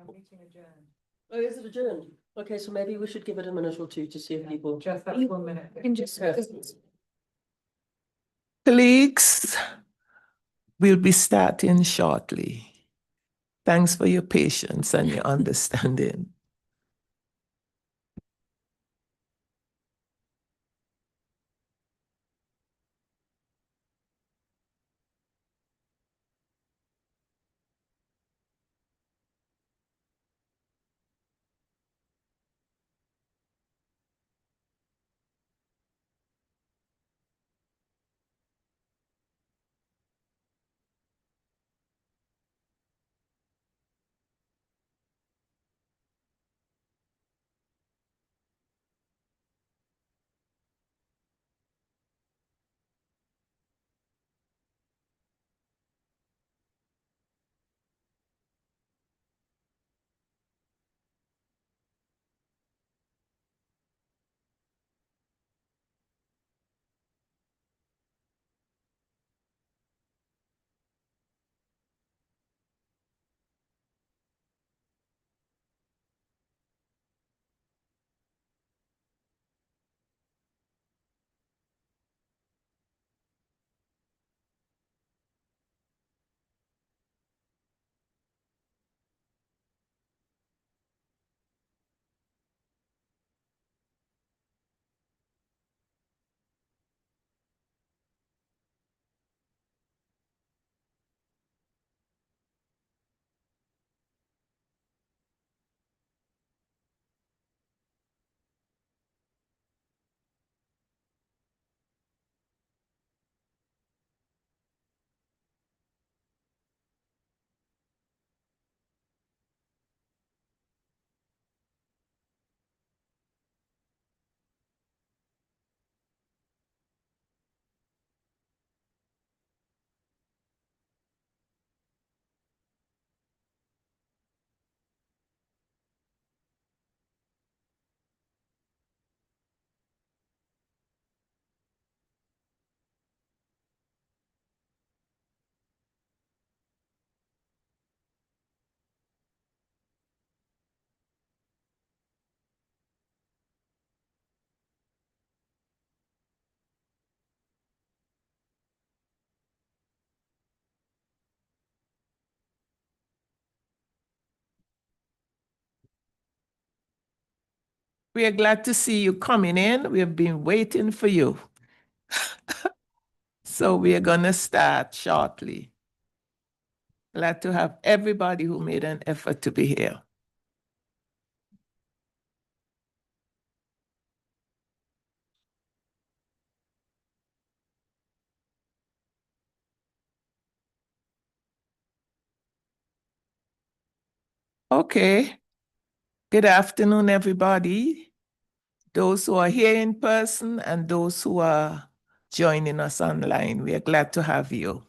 Meeting adjourned. Oh, is it adjourned? Okay, so maybe we should give it a minute or two to see if people. Just that 1 minute. You can just. Colleagues, we'll be starting shortly. Thanks for your patience and your understanding. We are glad to see you coming in. We have been waiting for you. So we are going to start shortly. Glad to have everybody who made an effort to be here. Okay. Good afternoon, everybody. Those who are here in person and those who are joining us online, we are glad to have you.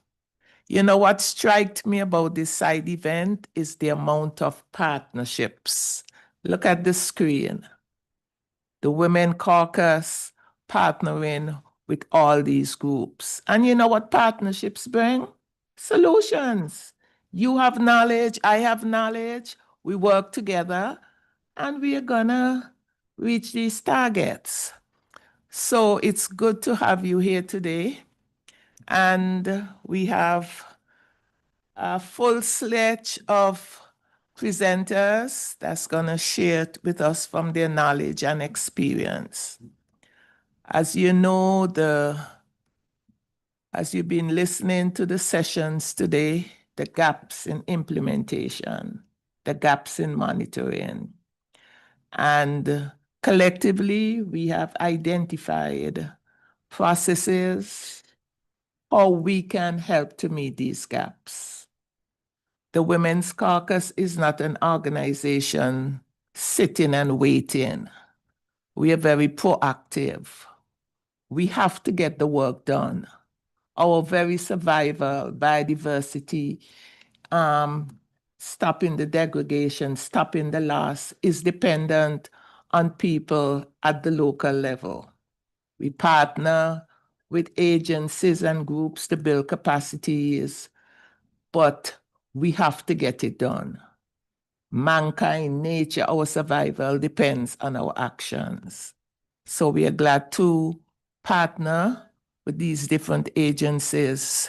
You know what struck me about this side event is the amount of partnerships. Look at the screen. The Women Caucus partnering with all these groups. And you know what partnerships bring? Solutions. You have knowledge, I have knowledge, we work together, and we are gonna reach these targets. So it's good to have you here today. And we have a full sledge of presenters that's gonna share with us from their knowledge and experience. As you know, as you've been listening to the sessions today, the gaps in implementation, the gaps in monitoring. And collectively, we have identified processes, how we can help to meet these gaps. The Women's Caucus is not an organization sitting and waiting. We are very proactive. We have to get the work done. Our very survival, biodiversity, stopping the degradation, stopping the loss is dependent on people at the local level. We partner with agencies and groups to build capacities, but we have to get it done. mankind, nature, our survival depends on our actions. So we are glad to partner with these different agencies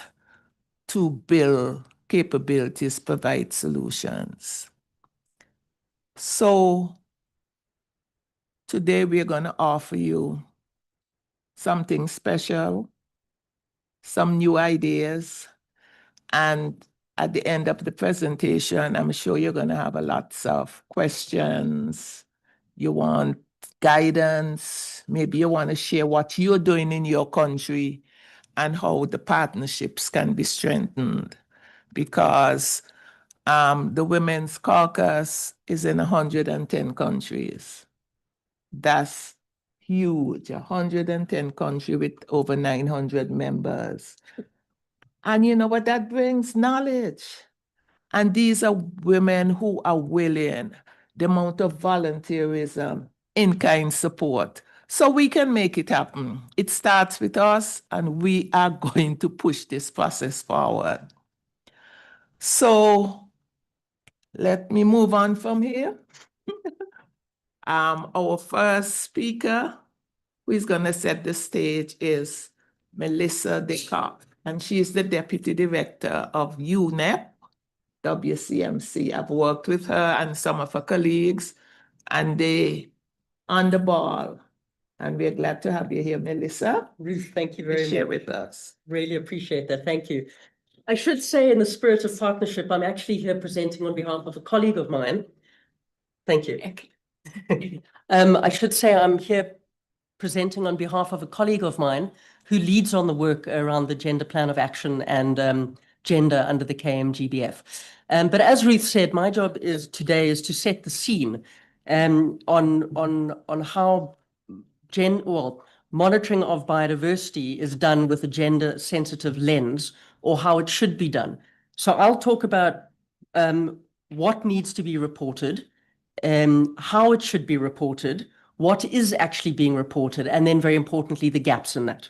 to build capabilities, provide solutions. So today we're going to offer you something special, some new ideas, and at the end of the presentation, I'm sure you're going to have lots of questions. You want guidance. Maybe you want to share what you're doing in your country and how the partnerships can be strengthened. Because the Women's Caucus is in 110 countries. That's huge, 110 countries with over 900 members. And you know what that brings? Knowledge. And these are women who are willing, the amount of volunteerism, in-kind support. So we can make it happen. It starts with us, and we are going to push this process forward. So let me move on from here. Our first speaker who is going to set the stage is Melissa Descartes, and she's the Deputy Director of UNEP, WCMC. I've worked with her and some of her colleagues, and they on the ball. And we're glad to have you here, Melissa. Ruth, thank you very much. Share with us. Really appreciate that. Thank you. I should say, in the spirit of partnership, I'm actually here presenting on behalf of a colleague of mine. Thank you. I should say I'm here presenting on behalf of a colleague of mine who leads on the work around the Gender Plan of Action and gender under the KMGBF. But as Ruth said, my job today is to set the scene on how monitoring of biodiversity is done with a gender-sensitive lens, or how it should be done. So I'll talk about what needs to be reported, how it should be reported, what is actually being reported, and then very importantly, the gaps in that.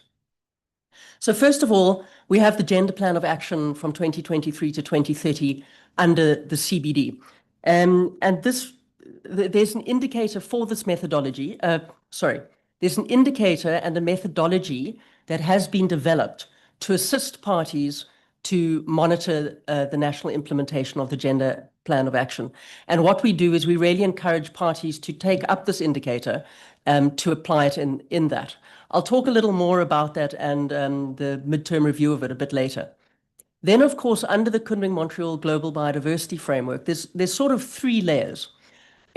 So first of all, we have the Gender Plan of Action from 2023 to 2030 under the CBD. And there's an indicator for this methodology, there's an indicator and a methodology that has been developed to assist parties to monitor the national implementation of the Gender Plan of Action. And what we do is we really encourage parties to take up this indicator to apply it in that. I'll talk a little more about that and the midterm review of it a bit later. Then, of course, under the Kunming-Montreal Global Biodiversity Framework, there's sort of three layers.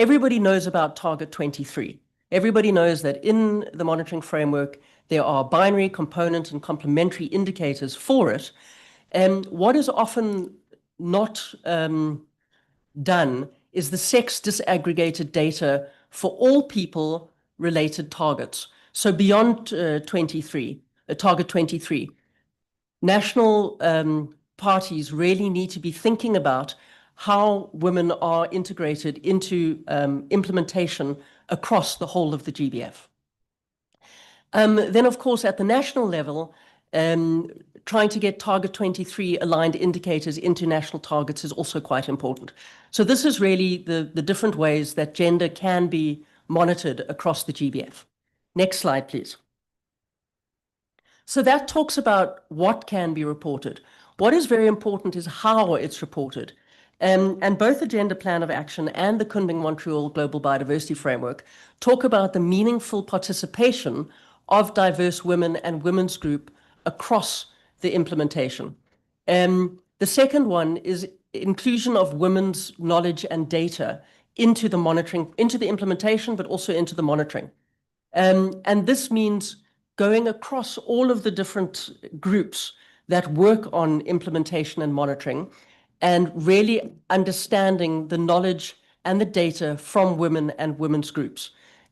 Everybody knows about Target 23. Everybody knows that in the monitoring framework, there are binary, component, and complementary indicators for it. And what is often not done is the sex disaggregated data for all people related targets. So beyond Target 23, national parties really need to be thinking about how women are integrated into implementation across the whole of the GBF. Then, of course, at the national level, trying to get Target 23 aligned indicators into national targets is also quite important. So this is really the different ways that gender can be monitored across the GBF. Next slide, please. So that talks about what can be reported. What is very important is how it's reported. And both the Gender Plan of Action and the Kunming-Montreal Global Biodiversity Framework talk about the meaningful participation of diverse women and women's group across the implementation. The second one is inclusion of women's knowledge and data into the monitoring, into the implementation, but also into the monitoring. And this means going across all of the different groups that work on implementation and monitoring, and really understanding the knowledge and the data from women and women's groups.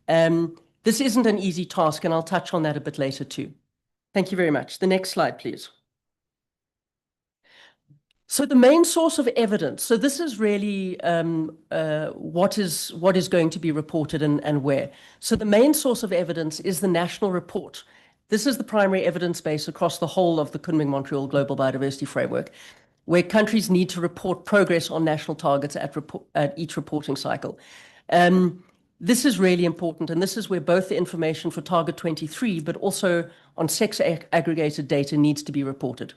This isn't an easy task, and I'll touch on that a bit later too. Thank you very much. The next slide, please. So the main source of evidence, so this is really what is going to be reported and where. So the main source of evidence is the national report. This is the primary evidence base across the whole of the Kunming-Montreal Global Biodiversity Framework, where countries need to report progress on national targets at each reporting cycle. This is really important, and this is where both the information for Target 23, but also on sex aggregated data needs to be reported.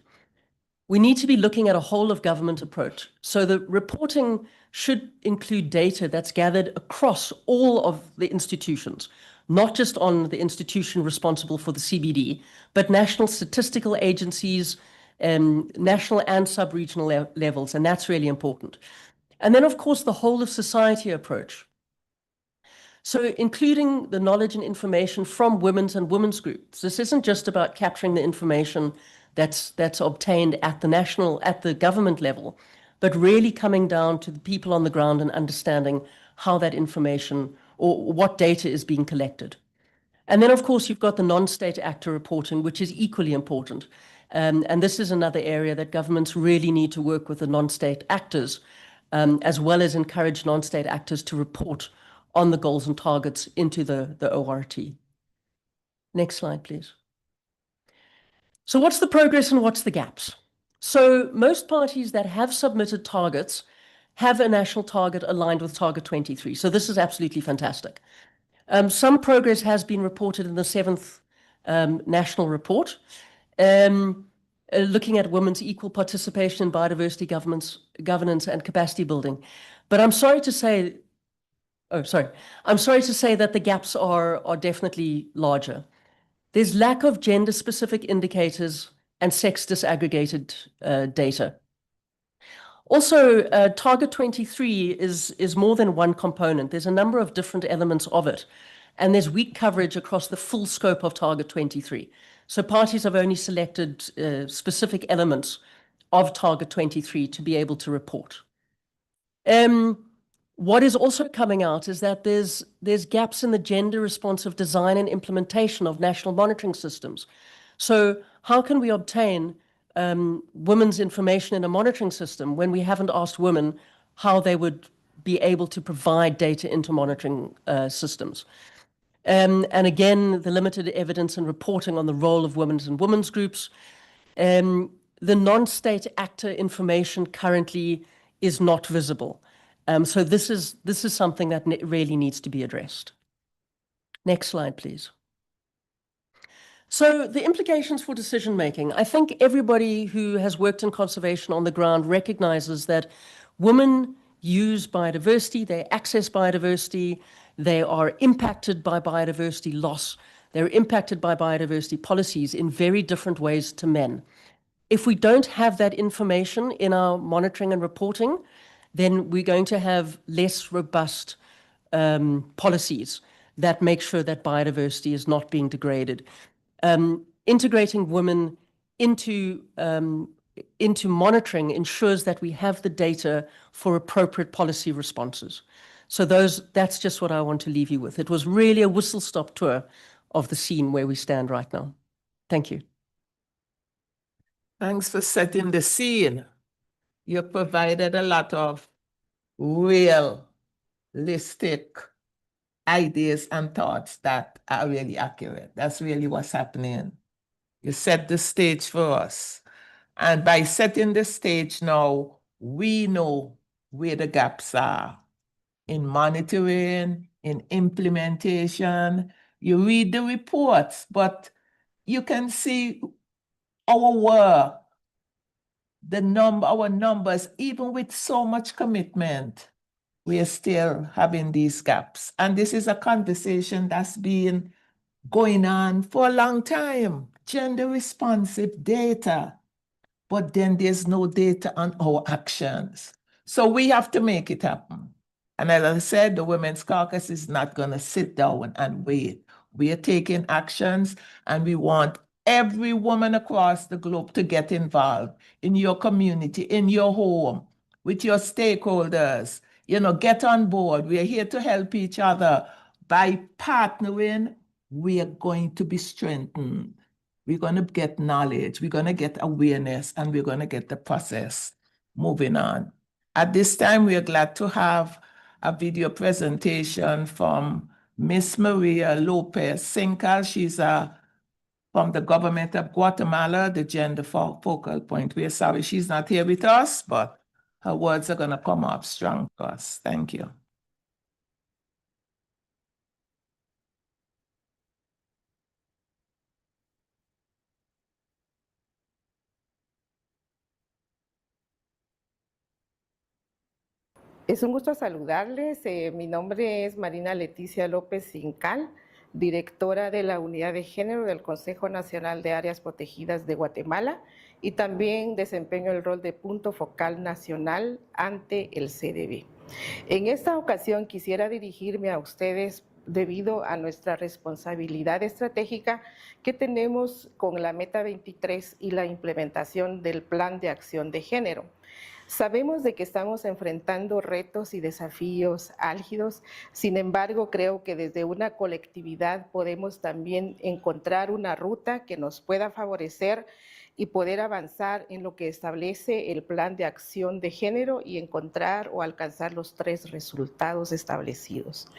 We need to be looking at a whole of government approach. So the reporting should include data that's gathered across all of the institutions, not just on the institution responsible for the CBD, but national statistical agencies, national and sub-regional levels, and that's really important. And then, of course, the whole of society approach. So including the knowledge and information from women's and women's groups. This isn't just about capturing the information that's obtained at the government level, but really coming down to the people on the ground and understanding how that information or what data is being collected. And then, of course, you've got the non-state actor reporting, which is equally important. And this is another area that governments really need to work with the non-state actors, as well as encourage non-state actors to report on the goals and targets into the ORT. Next slide, please. So what's the progress and what's the gaps? So most parties that have submitted targets have a national target aligned with Target 23. So this is absolutely fantastic. Some progress has been reported in the 7th national report, looking at women's equal participation in biodiversity governance and capacity building. But I'm sorry to say that the gaps are definitely larger. There's lack of gender-specific indicators and sex disaggregated data. Also, Target 23 is more than one component. There's a number of different elements of it, and there's weak coverage across the full scope of Target 23. So parties have only selected specific elements of Target 23 to be able to report. What is also coming out is that there's gaps in the gender-responsive design and implementation of national monitoring systems. So how can we obtain women's information in a monitoring system when we haven't asked women how they would be able to provide data into monitoring systems? And again, the limited evidence and reporting on the role of women's and women's groups. The non-state actor information currently is not visible. So this is something that really needs to be addressed. Next slide, please. So the implications for decision making. I think everybody who has worked in conservation on the ground recognizes that women use biodiversity, they access biodiversity, they are impacted by biodiversity loss, they're impacted by biodiversity policies in very different ways to men. If we don't have that information in our monitoring and reporting, then we're going to have less robust policies that make sure that biodiversity is not being degraded. Integrating women into monitoring ensures that we have the data for appropriate policy responses. So that's just what I want to leave you with. It was really a whistle-stop tour of the scene where we stand right now. Thank you. Thanks for setting the scene. You provided a lot of realistic ideas and thoughts that are really accurate. That's really what's happening. You set the stage for us. And by setting the stage now, we know where the gaps are in monitoring, in implementation. You read the reports, but you can see our work, our numbers, even with so much commitment, we are still having these gaps. And this is a conversation that's been going on for a long time. Gender responsive data, but then there's no data on our actions. So we have to make it happen. And as I said, the Women's Caucus is not going to sit down and wait. We are taking actions, and we want every woman across the globe to get involved in your community, in your home, with your stakeholders. You know, get on board. We are here to help each other. By partnering, we are going to be strengthened. We're going to get knowledge, we're going to get awareness, and we're going to get the process moving on. At this time, we are glad to have a video presentation from Miss Maria Lopez Sincal. She's a from the government of Guatemala, the gender focal point. We are sorry she's not here with us, but her words are going to come up strong for us. Thank you. Es un gusto saludarles. Mi nombre es Marina Leticia López Cincal, directora de la Unidad de Género del Consejo Nacional de Áreas Protegidas de Guatemala, y también desempeño el rol de punto focal nacional ante el CDB. En esta ocasión quisiera dirigirme a ustedes debido a nuestra responsabilidad estratégica que tenemos con la Meta 23 y la implementación del Plan de Acción de Género. Sabemos de que estamos enfrentando retos y desafíos álgidos, sin embargo, creo que desde una colectividad podemos también encontrar una ruta que nos pueda favorecer y poder avanzar en lo que establece el plan de acción de género y encontrar o alcanzar los 3 resultados establecidos.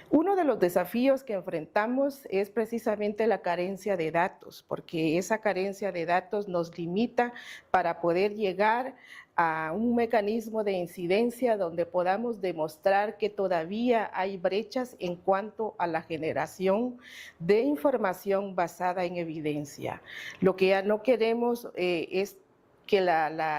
Uno de los desafíos que enfrentamos es precisamente la carencia de datos, porque esa carencia de datos nos limita para poder llegar a un mecanismo de incidencia donde podamos demostrar que todavía hay brechas en cuanto a la generación de información basada en evidencia. Lo que ya no queremos es que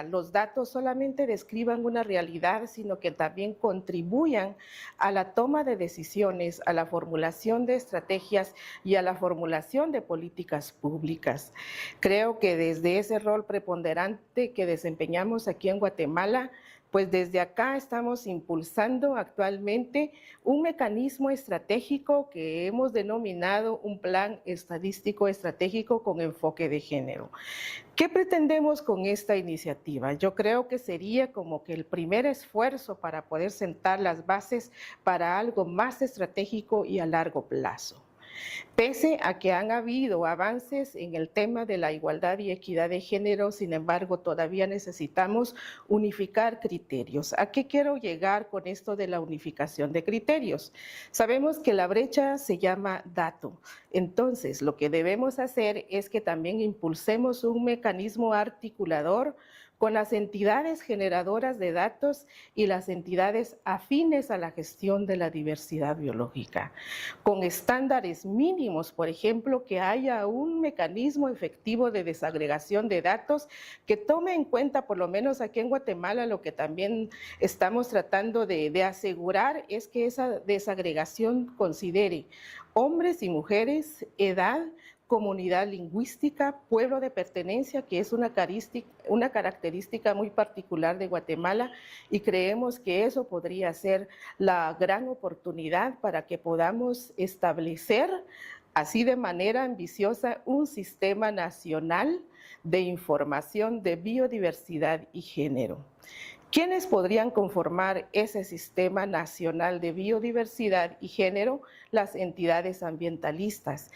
los datos solamente describan una realidad, sino que también contribuyan a la toma de decisiones, a la formulación de estrategias y a la formulación de políticas públicas. Creo que desde ese rol preponderante que desempeñamos aquí en Guatemala, pues desde acá estamos impulsando actualmente un mecanismo estratégico que hemos denominado un plan estadístico estratégico con enfoque de género. ¿Qué pretendemos con esta iniciativa? Yo creo que sería como que el primer esfuerzo para poder sentar las bases para algo más estratégico y a largo plazo. Pese a que han habido avances en el tema de la igualdad y equidad de género, sin embargo, todavía necesitamos unificar criterios. ¿A qué quiero llegar con esto de la unificación de criterios? Sabemos que la brecha se llama dato. Entonces, lo que debemos hacer es que también impulsemos un mecanismo articulador con las entidades generadoras de datos y las entidades afines a la gestión de la diversidad biológica, con estándares mínimos, por ejemplo, que haya un mecanismo efectivo de desagregación de datos que tome en cuenta, por lo menos aquí en Guatemala, lo que también estamos tratando de asegurar es que esa desagregación considere hombres y mujeres, edad, comunidad lingüística, pueblo de pertenencia, que es una característica muy particular de Guatemala, y creemos que eso podría ser la gran oportunidad para que podamos establecer así de manera ambiciosa un sistema nacional de información de biodiversidad y género. ¿Quiénes podrían conformar ese sistema nacional de biodiversidad y género? Las entidades ambientalistas.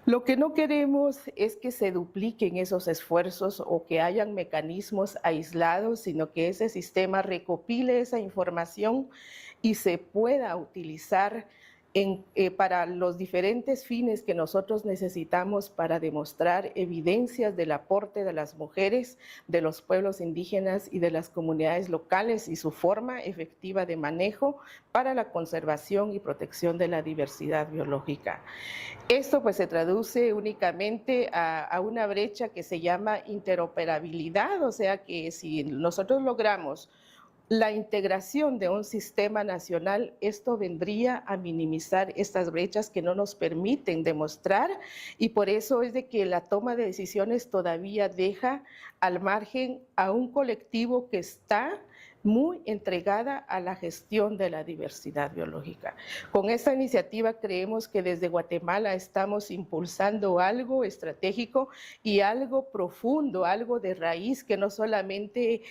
Lo que no queremos es que se dupliquen esos esfuerzos o que hayan mecanismos aislados, sino que ese sistema recopile esa información y se pueda utilizar para los diferentes fines que nosotros necesitamos para demostrar evidencias del aporte de las mujeres, de los pueblos indígenas y de las comunidades locales y su forma efectiva de manejo para la conservación y protección de la diversidad biológica. Esto pues se traduce únicamente a una brecha que se llama interoperabilidad, o sea que si nosotros logramos la integración de un sistema nacional, esto vendría a minimizar estas brechas que no nos permiten demostrar, y por eso es de que la toma de decisiones todavía deja al margen a un colectivo que está muy entregada a la gestión de la diversidad biológica. Con esta iniciativa creemos que desde Guatemala estamos impulsando algo estratégico y algo profundo, algo de raíz que no solamente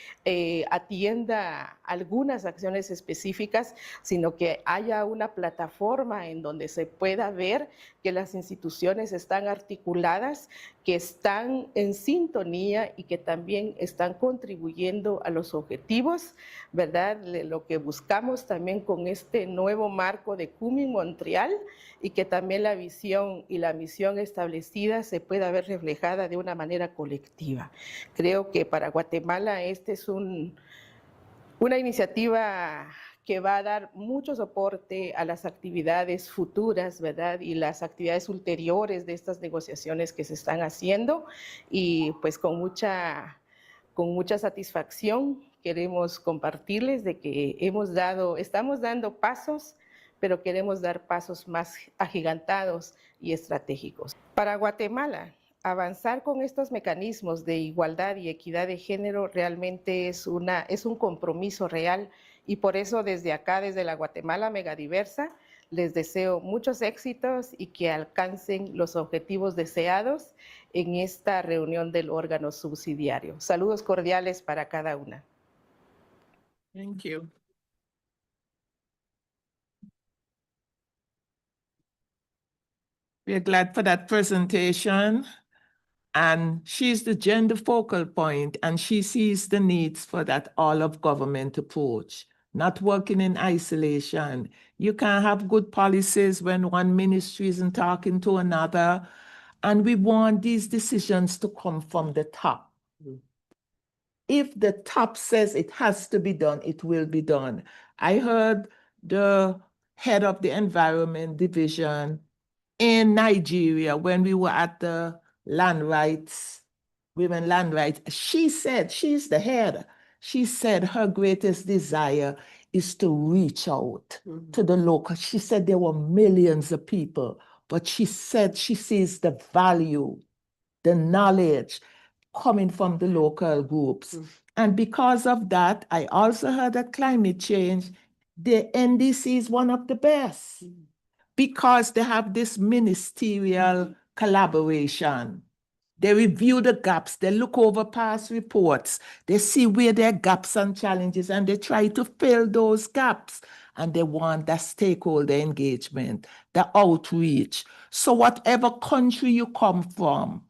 atienda algunas acciones específicas, sino que haya una plataforma en donde se pueda ver que las instituciones están articuladas que están en sintonía y que también están contribuyendo a los objetivos, ¿verdad? De lo que buscamos también con este nuevo marco de Kunming-Montreal, y que también la visión y la misión establecida se pueda ver reflejada de una manera colectiva. Creo que para Guatemala este es una iniciativa que va a dar mucho soporte a las actividades futuras, ¿verdad? Y las actividades ulteriores de estas negociaciones que se están haciendo, y pues con mucha satisfacción queremos compartirles de que estamos dando pasos, pero queremos dar pasos más agigantados y estratégicos. Para Guatemala, avanzar con estos mecanismos de igualdad y equidad de género realmente es un compromiso real, y por eso desde acá, desde la Guatemala megadiversa, les deseo muchos éxitos y que alcancen los objetivos deseados en esta reunión del órgano subsidiario. Saludos cordiales para cada una. Thank you. We're glad for that presentation. And she's the gender focal point, and she sees the needs for that all-of-government approach, not working in isolation. You can't have good policies when one ministry isn't talking to another. And we want these decisions to come from the top. If the top says it has to be done, it will be done. I heard the head of the Environment Division in Nigeria when we were at the women land rights. She said, she's the head. She said her greatest desire is to reach out to the local. She said there were millions of people, but she said she sees the value, the knowledge coming from the local groups. And because of that, I also heard that climate change, the NDC is one of the best because they have this ministerial collaboration. They review the gaps, they look over past reports, they see where there are gaps and challenges, and they try to fill those gaps. And they want that stakeholder engagement, the outreach. So whatever country you come from,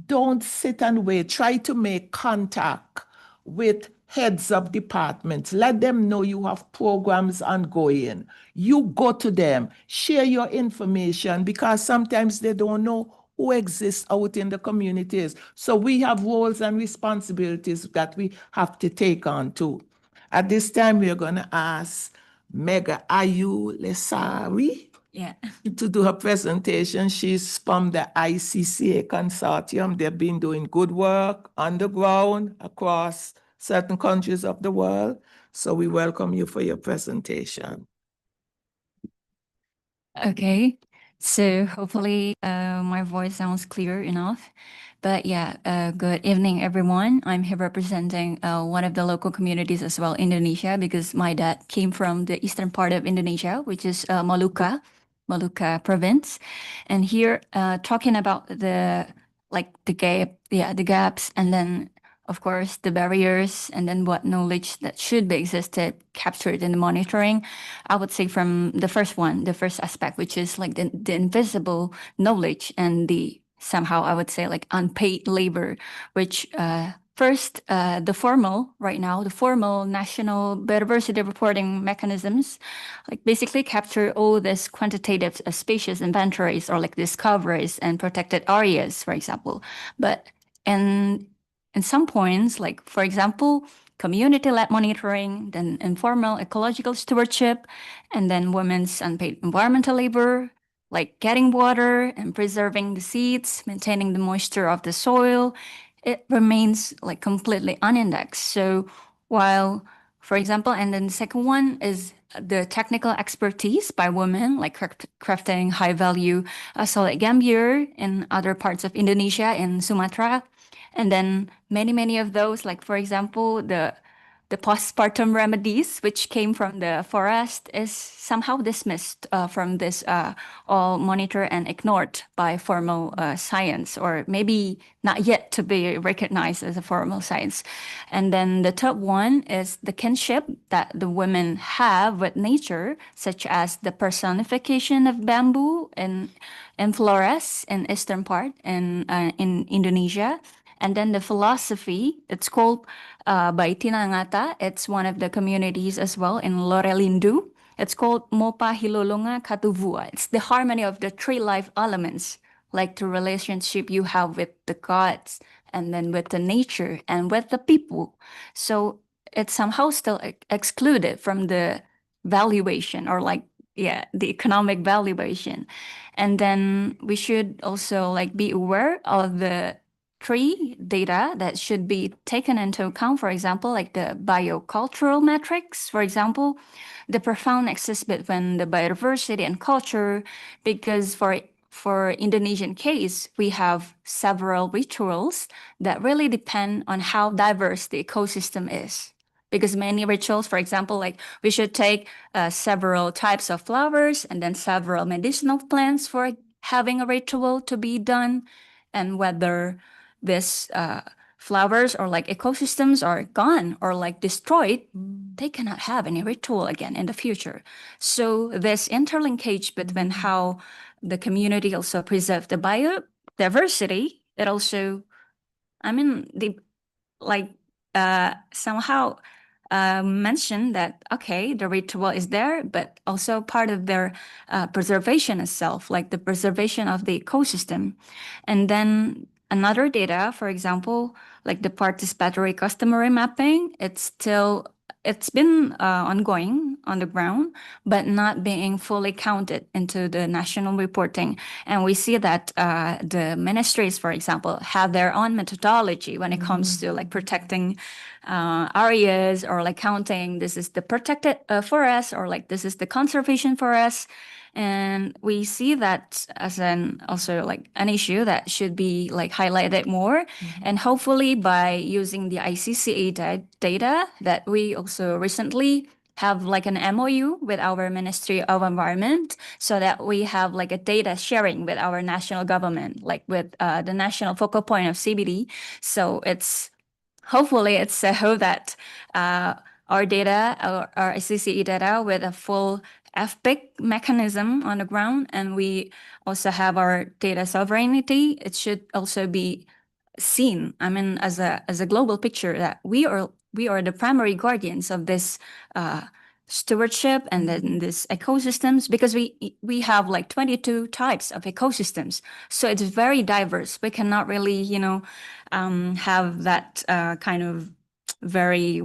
don't sit and wait. Try to make contact with heads of departments. Let them know you have programs ongoing. You go to them, share your information, because sometimes they don't know who exists out in the communities. So we have roles and responsibilities that we have to take on too. At this time, we are going to ask Mega Ayu Lesari to do her presentation. She's from the ICCA consortium. They've been doing good work on the ground across certain countries of the world. So we welcome you for your presentation. Okay, so hopefully my voice sounds clear enough. But yeah, good evening, everyone. I'm here representing one of the local communities as well, Indonesia, because my dad came from the eastern part of Indonesia, which is Maluka province. And here talking about the gaps, and then of course the barriers, and then what knowledge that should be existed, captured in the monitoring. I would say from the first aspect, which is like the invisible knowledge and the somehow I would say like unpaid labor, which first, the formal national biodiversity reporting mechanisms, like basically capture all this quantitative species inventories or like discoveries and protected areas, for example. But in some points, like for example, community-led monitoring, then informal ecological stewardship, and then women's unpaid environmental labor, like getting water and preserving the seeds, maintaining the moisture of the soil, it remains like completely unindexed. So while, for example, and then the second one is the technical expertise by women, like crafting high-value solid gambier in other parts of Indonesia, in Sumatra. And then many of those, like for example, the the postpartum remedies, which came from the forest, is somehow dismissed from this all monitor and ignored by formal science, or maybe not yet to be recognized as a formal science. And then the third one is the kinship that the women have with nature, such as the personification of bamboo in Flores, in eastern part, in Indonesia. And then the philosophy, it's called by Tinangata. It's one of the communities as well in Lorelindu. It's called Mopa Hilolonga Katuvua. It's the harmony of the three life elements, like the relationship you have with the gods, and then with the nature and with the people. So it's somehow still excluded from the valuation, or like, yeah, the economic valuation. And then we should also like be aware of the tree data that should be taken into account, for example, like the biocultural metrics, for example, the profound nexus between the biodiversity and culture, because for Indonesian case, we have several rituals that really depend on how diverse the ecosystem is. Because many rituals, for example, like we should take several types of flowers and then several medicinal plants for having a ritual to be done, and whether this flowers or like ecosystems are gone or like destroyed, they cannot have any ritual again in the future. So this interlinkage between how the community also preserve the biodiversity, it also, I mean, the like somehow mention that, okay, the ritual is there, but also part of their preservation itself, like the preservation of the ecosystem. And then another data, for example, like the participatory customary mapping, it's been ongoing on the ground, but not being fully counted into the national reporting. And we see that the ministries, for example, have their own methodology when it comes to like protecting areas, or like counting this is the protected forest, or like this is the conservation forest. And we see that as also like an issue that should be like highlighted more. And hopefully by using the ICCA data that we also recently have like an MOU with our Ministry of Environment, so that we have like a data sharing with our national government, like with the national focal point of CBD. So hopefully it's a hope that our data, our ICCE data with a full FPIC mechanism on the ground, and we also have our data sovereignty, it should also be seen, I mean, as a global picture, that we are the primary guardians of this stewardship and then this ecosystems, because we have like 22 types of ecosystems, so it's very diverse. We cannot really have that kind of very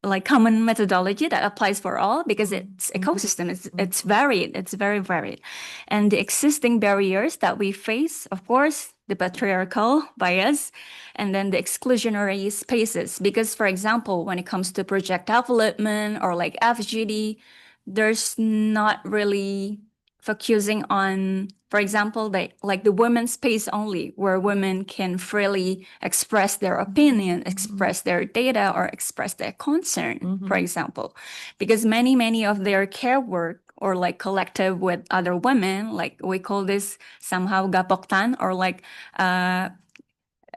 like common methodology that applies for all, because it's ecosystem, it's varied, it's very varied. And the existing barriers that we face, of course, the patriarchal bias, and then the exclusionary spaces. Because, for example, when it comes to projectile development or like FGD, there's not really focusing on, for example, like the women's space only, where women can freely express their opinion, express their data, or express their concern, for example. Because many of their care work, or like collective with other women, like we call this somehow gapoktan, or like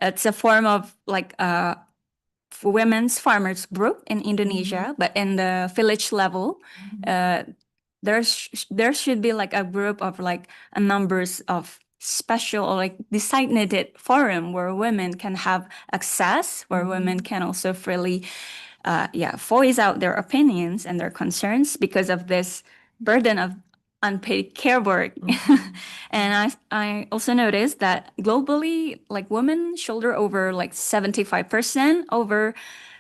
it's a form of like women's farmers group in Indonesia, but in the village level, there should be like a group of like a numbers of special or like designated forum where women can have access, where women can also freely voice out their opinions and their concerns, because of this burden of unpaid care work. And I also noticed that globally, like women shoulder over like 75% over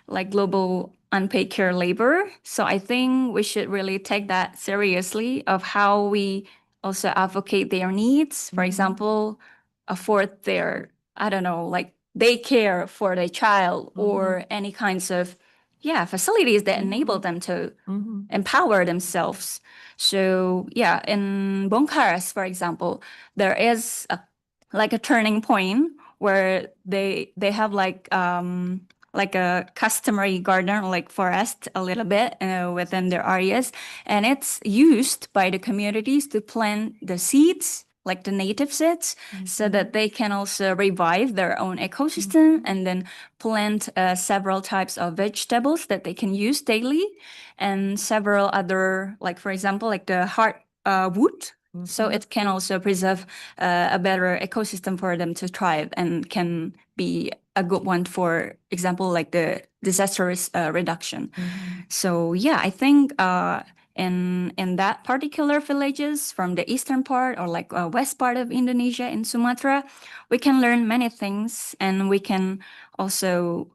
like global unpaid care labor. So I think we should really take that seriously, of how we also advocate their needs. For example, afford their, I don't know, like daycare for their child, or any kinds of facilities that enable them to empower themselves. So in Bongkaras, for example, there is like a turning point where they have like like a customary garden, like forest a little bit within their areas. And it's used by the communities to plant the seeds, like the native seeds, so that they can also revive their own ecosystem and then plant several types of vegetables that they can use daily, and several other, like for example, like the hardwood. So it can also preserve a better ecosystem for them to thrive, and can be a good one for example, like the disaster reduction. So yeah, I think in that particular villages from the eastern part or like west part of Indonesia in Sumatra, we can learn many things, and we can also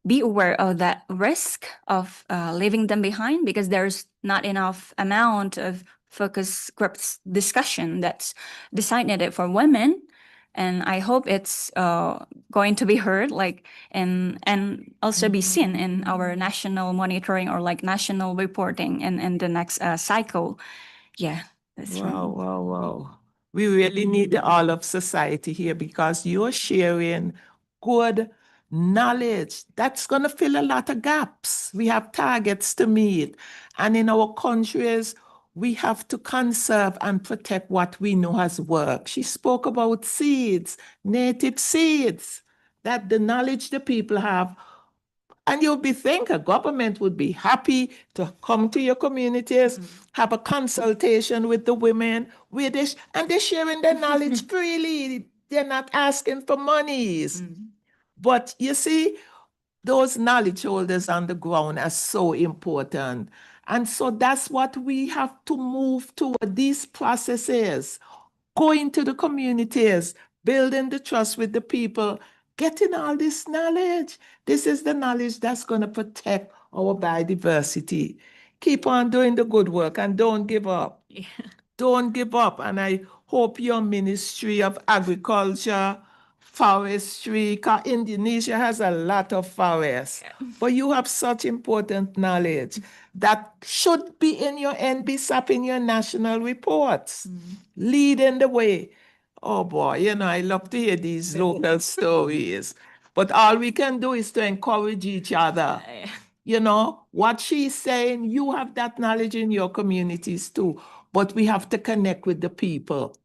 be aware of that risk of leaving them behind, because there's not enough amount of focus groups discussion that's designated for women. And I hope it's going to be heard, like, and also be seen in our national monitoring or like national reporting in the next cycle. Yeah, that's from Wow, wow, wow. We really need all of society here, because you're sharing good knowledge that's going to fill a lot of gaps. We have targets to meet. And in our countries, we have to conserve and protect what we know has worked. She spoke about seeds, native seeds, that the knowledge the people have. And you'll be thinking government would be happy to come to your communities, have a consultation with the women, and they're sharing their knowledge freely. They're not asking for monies. But you see, those knowledge holders on the ground are so important. And so that's what we have to move toward, these processes, going to the communities, building the trust with the people, getting all this knowledge. This is the knowledge that's going to protect our biodiversity. Keep on doing the good work and don't give up. Don't give up. And I hope your Ministry of Agriculture, Forestry, 'cause Indonesia has a lot of forests, but you have such important knowledge that should be in your NBSAP, in your national reports, leading the way. Oh boy, I love to hear these local stories. But all we can do is to encourage each other. What she's saying, you have that knowledge in your communities too, but we have to connect with the people.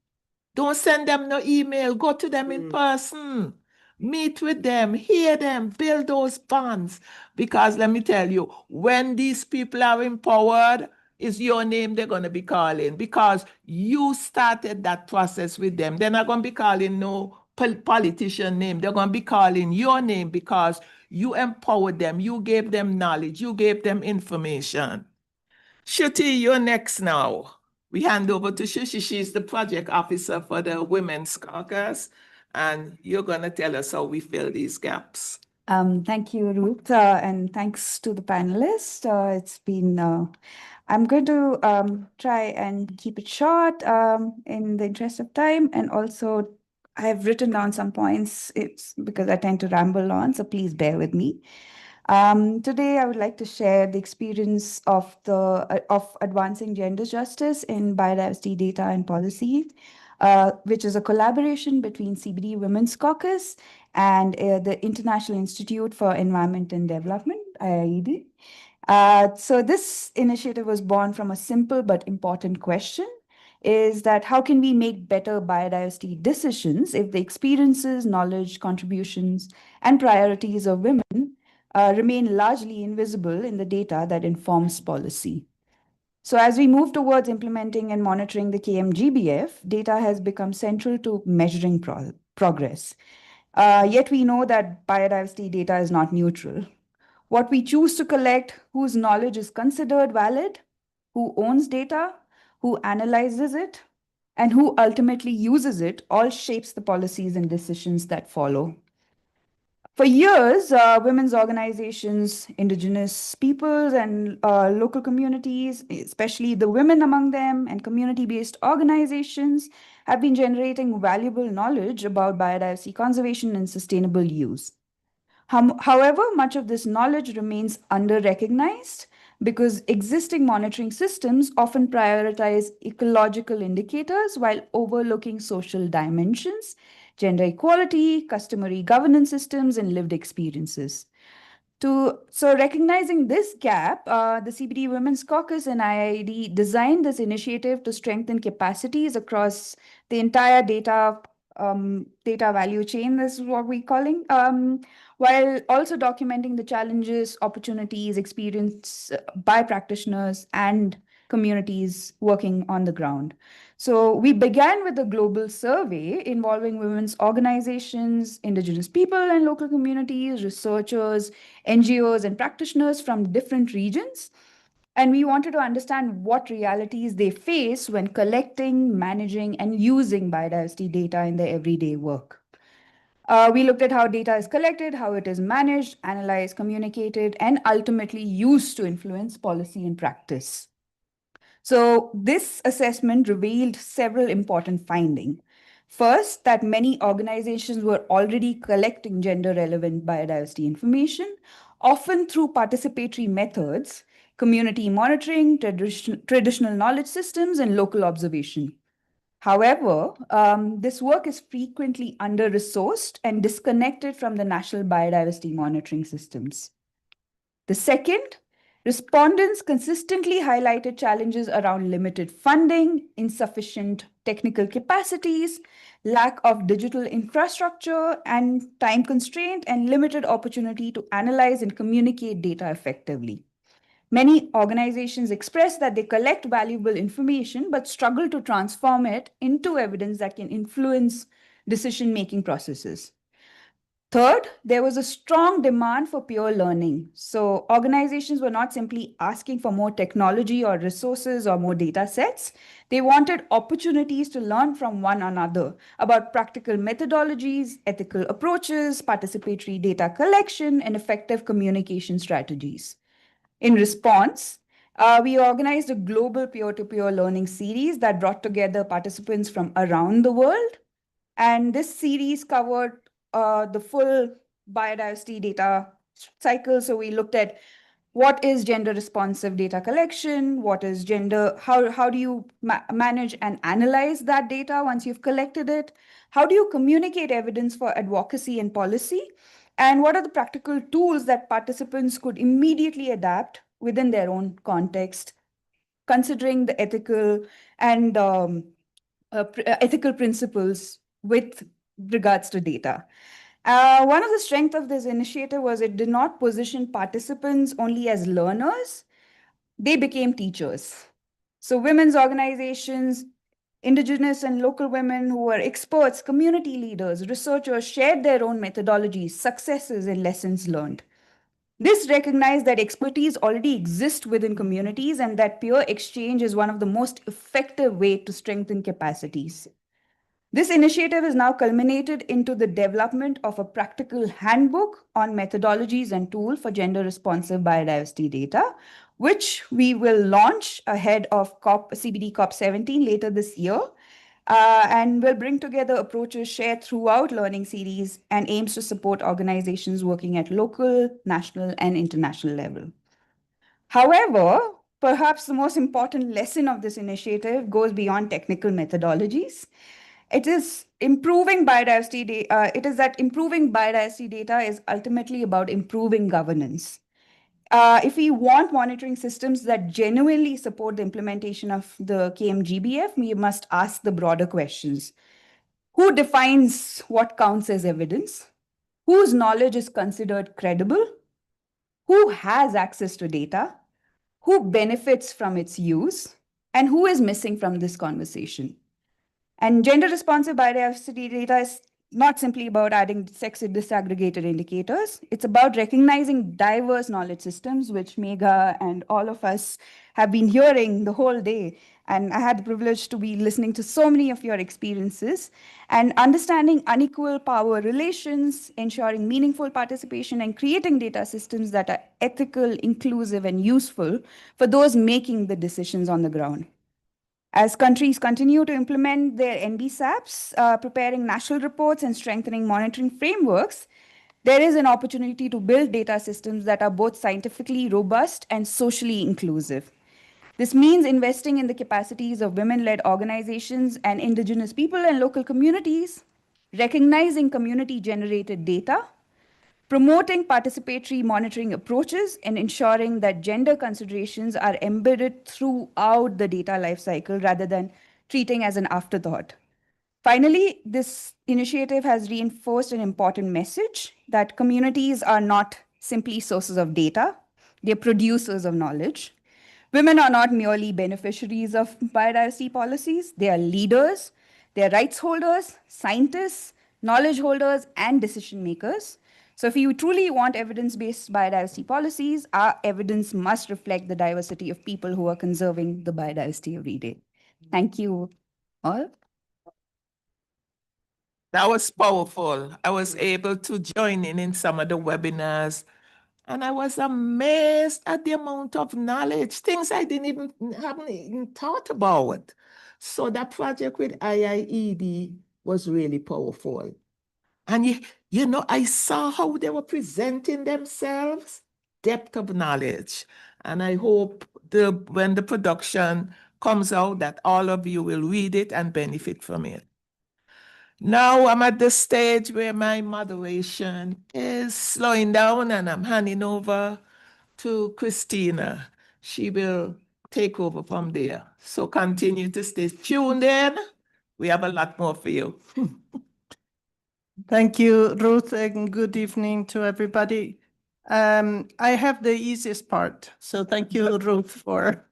Don't send them no email, go to them in person, meet with them, hear them, build those bonds. Because let me tell you, when these people are empowered, it's your name they're going to be calling, because you started that process with them. They're not going to be calling no politician name. They're going to be calling your name, because you empowered them, you gave them knowledge, you gave them information. Shruti, you're next now. We hand over to Shushi. She's the project officer for the Women's Caucus, and you're going to tell us how we fill these gaps. Thank you, Ruth, and thanks to the panelists. It's been, I'm going to try and keep it short in the interest of time, and also I have written down some points. It's because I tend to ramble on, so please bear with me. Today, I would like to share the experience of advancing gender justice in biodiversity data and policy, which is a collaboration between CBD Women's Caucus and the International Institute for Environment and Development, IIED. So this initiative was born from a simple but important question, is that how can we make better biodiversity decisions if the experiences, knowledge, contributions, and priorities of women remain largely invisible in the data that informs policy. So as we move towards implementing and monitoring the KMGBF, data has become central to measuring progress. Yet we know that biodiversity data is not neutral. What we choose to collect, whose knowledge is considered valid, who owns data, who analyzes it, and who ultimately uses it, all shapes the policies and decisions that follow. For years, women's organizations, indigenous peoples, and local communities, especially the women among them, and community-based organizations, have been generating valuable knowledge about biodiversity conservation and sustainable use. However, much of this knowledge remains under-recognized because existing monitoring systems often prioritize ecological indicators while overlooking social dimensions, gender equality, customary governance systems, and lived experiences. So recognizing this gap, the CBD Women's Caucus and IIED designed this initiative to strengthen capacities across the entire data value chain, this is what we're calling, while also documenting the challenges, opportunities experienced by practitioners and communities working on the ground. So we began with a global survey involving women's organizations, indigenous people and local communities, researchers, NGOs, and practitioners from different regions. And we wanted to understand what realities they face when collecting, managing, and using biodiversity data in their everyday work. We looked at how data is collected, how it is managed, analyzed, communicated, and ultimately used to influence policy and practice. So this assessment revealed several important findings. First, that many organizations were already collecting gender-relevant biodiversity information, often through participatory methods, community monitoring, traditional knowledge systems, and local observation. However, this work is frequently under-resourced and disconnected from the national biodiversity monitoring systems. The second, respondents consistently highlighted challenges around limited funding, insufficient technical capacities, lack of digital infrastructure, and time constraint, and limited opportunity to analyze and communicate data effectively. Many organizations express that they collect valuable information but struggle to transform it into evidence that can influence decision-making processes. Third, there was a strong demand for peer learning. So organizations were not simply asking for more technology or resources or more data sets. They wanted opportunities to learn from one another about practical methodologies, ethical approaches, participatory data collection, and effective communication strategies. In response, we organized a global peer-to-peer learning series that brought together participants from around the world. And this series covered the full biodiversity data cycle. So we looked at what is gender responsive data collection, what is how do you manage and analyze that data once you've collected it? How do you communicate evidence for advocacy and policy? And what are the practical tools that participants could immediately adapt within their own context, considering the ethical and ethical principles with regards to data? One of the strengths of this initiative was it did not position participants only as learners, they became teachers. So women's organizations, indigenous and local women who were experts, community leaders, researchers shared their own methodologies, successes, and lessons learned. This recognized that expertise already exists within communities and that peer exchange is one of the most effective ways to strengthen capacities. This initiative is now culminated into the development of a practical handbook on methodologies and tools for gender-responsive biodiversity data, which we will launch ahead of CBD COP17 later this year, and will bring together approaches shared throughout learning series and aims to support organizations working at local, national, and international level. However, perhaps the most important lesson of this initiative goes beyond technical methodologies. It is improving biodiversity data. It is that improving biodiversity data is ultimately about improving governance. If we want monitoring systems that genuinely support the implementation of the KMGBF, we must ask the broader questions. Who defines what counts as evidence? Whose knowledge is considered credible? Who has access to data? Who benefits from its use? And who is missing from this conversation? And gender-responsive biodiversity data is not simply about adding sex disaggregated indicators. It's about recognizing diverse knowledge systems, which Megha and all of us have been hearing the whole day. And I had the privilege to be listening to so many of your experiences and understanding unequal power relations, ensuring meaningful participation, and creating data systems that are ethical, inclusive, and useful for those making the decisions on the ground. As countries continue to implement their NBSAPs, preparing national reports and strengthening monitoring frameworks, there is an opportunity to build data systems that are both scientifically robust and socially inclusive. This means investing in the capacities of women-led organizations and indigenous people and local communities, recognizing community-generated data, promoting participatory monitoring approaches, and ensuring that gender considerations are embedded throughout the data lifecycle rather than treating as an afterthought. Finally, this initiative has reinforced an important message that communities are not simply sources of data, they're producers of knowledge. Women are not merely beneficiaries of biodiversity policies, they are leaders, they are rights holders, scientists, knowledge holders, and decision makers. So if you truly want evidence-based biodiversity policies, our evidence must reflect the diversity of people who are conserving the biodiversity every day. Thank you all. That was powerful. I was able to join in some of the webinars, and I was amazed at the amount of knowledge, things I haven't even thought about. So that project with IIED was really powerful. And you know, I saw how they were presenting themselves, depth of knowledge. And I hope when the production comes out that all of you will read it and benefit from it. Now I'm at the stage where my moderation is slowing down and I'm handing over to Christina. She will take over from there. So continue to stay tuned in. We have a lot more for you. Thank you, Ruth, and good evening to everybody. I have the easiest part, so thank you, Ruth, for.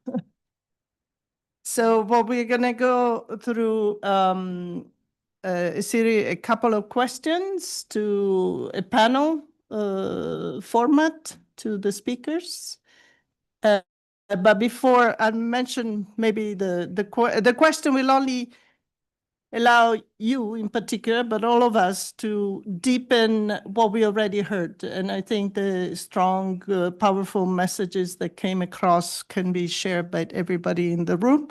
So what we're gonna go through a couple of questions to a panel format to the speakers. But before I mention maybe the question will only allow you in particular, but all of us to deepen what we already heard. And I think the strong, powerful messages that came across can be shared by everybody in the room.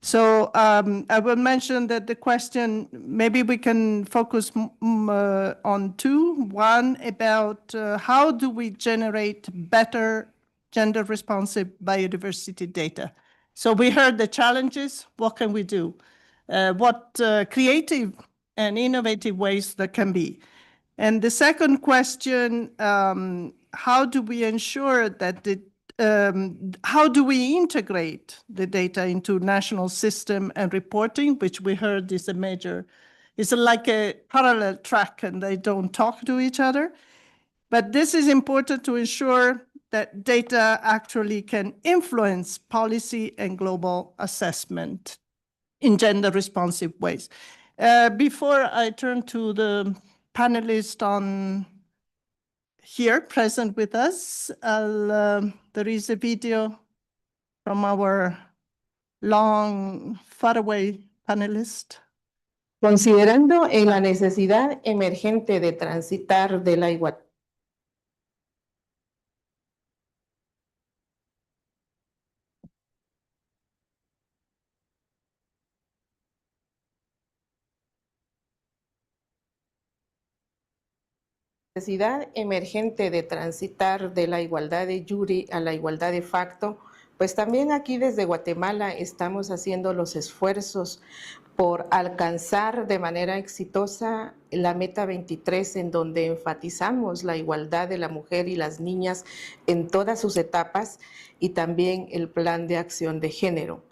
So I will mention that the question, maybe we can focus on two. One about how do we generate better gender responsive biodiversity data? So we heard the challenges, what can we do? What creative and innovative ways there can be. And the second question, how do we ensure that how do we integrate the data into national system and reporting, which we heard is a major, it's like a parallel track and they don't talk to each other. But this is important to ensure that data actually can influence policy and global assessment in gender responsive ways. Before I turn to the panelists on here present with us, there is a video from our long, faraway panelist. Considerando en la necesidad emergente de transitar de la igualdad emergente de transitar de la igualdad de jure a la igualdad de facto, pues también aquí desde Guatemala estamos haciendo los esfuerzos por alcanzar de manera exitosa la meta 23, en donde enfatizamos la igualdad de la mujer y las niñas en todas sus etapas, y también el plan de acción de género.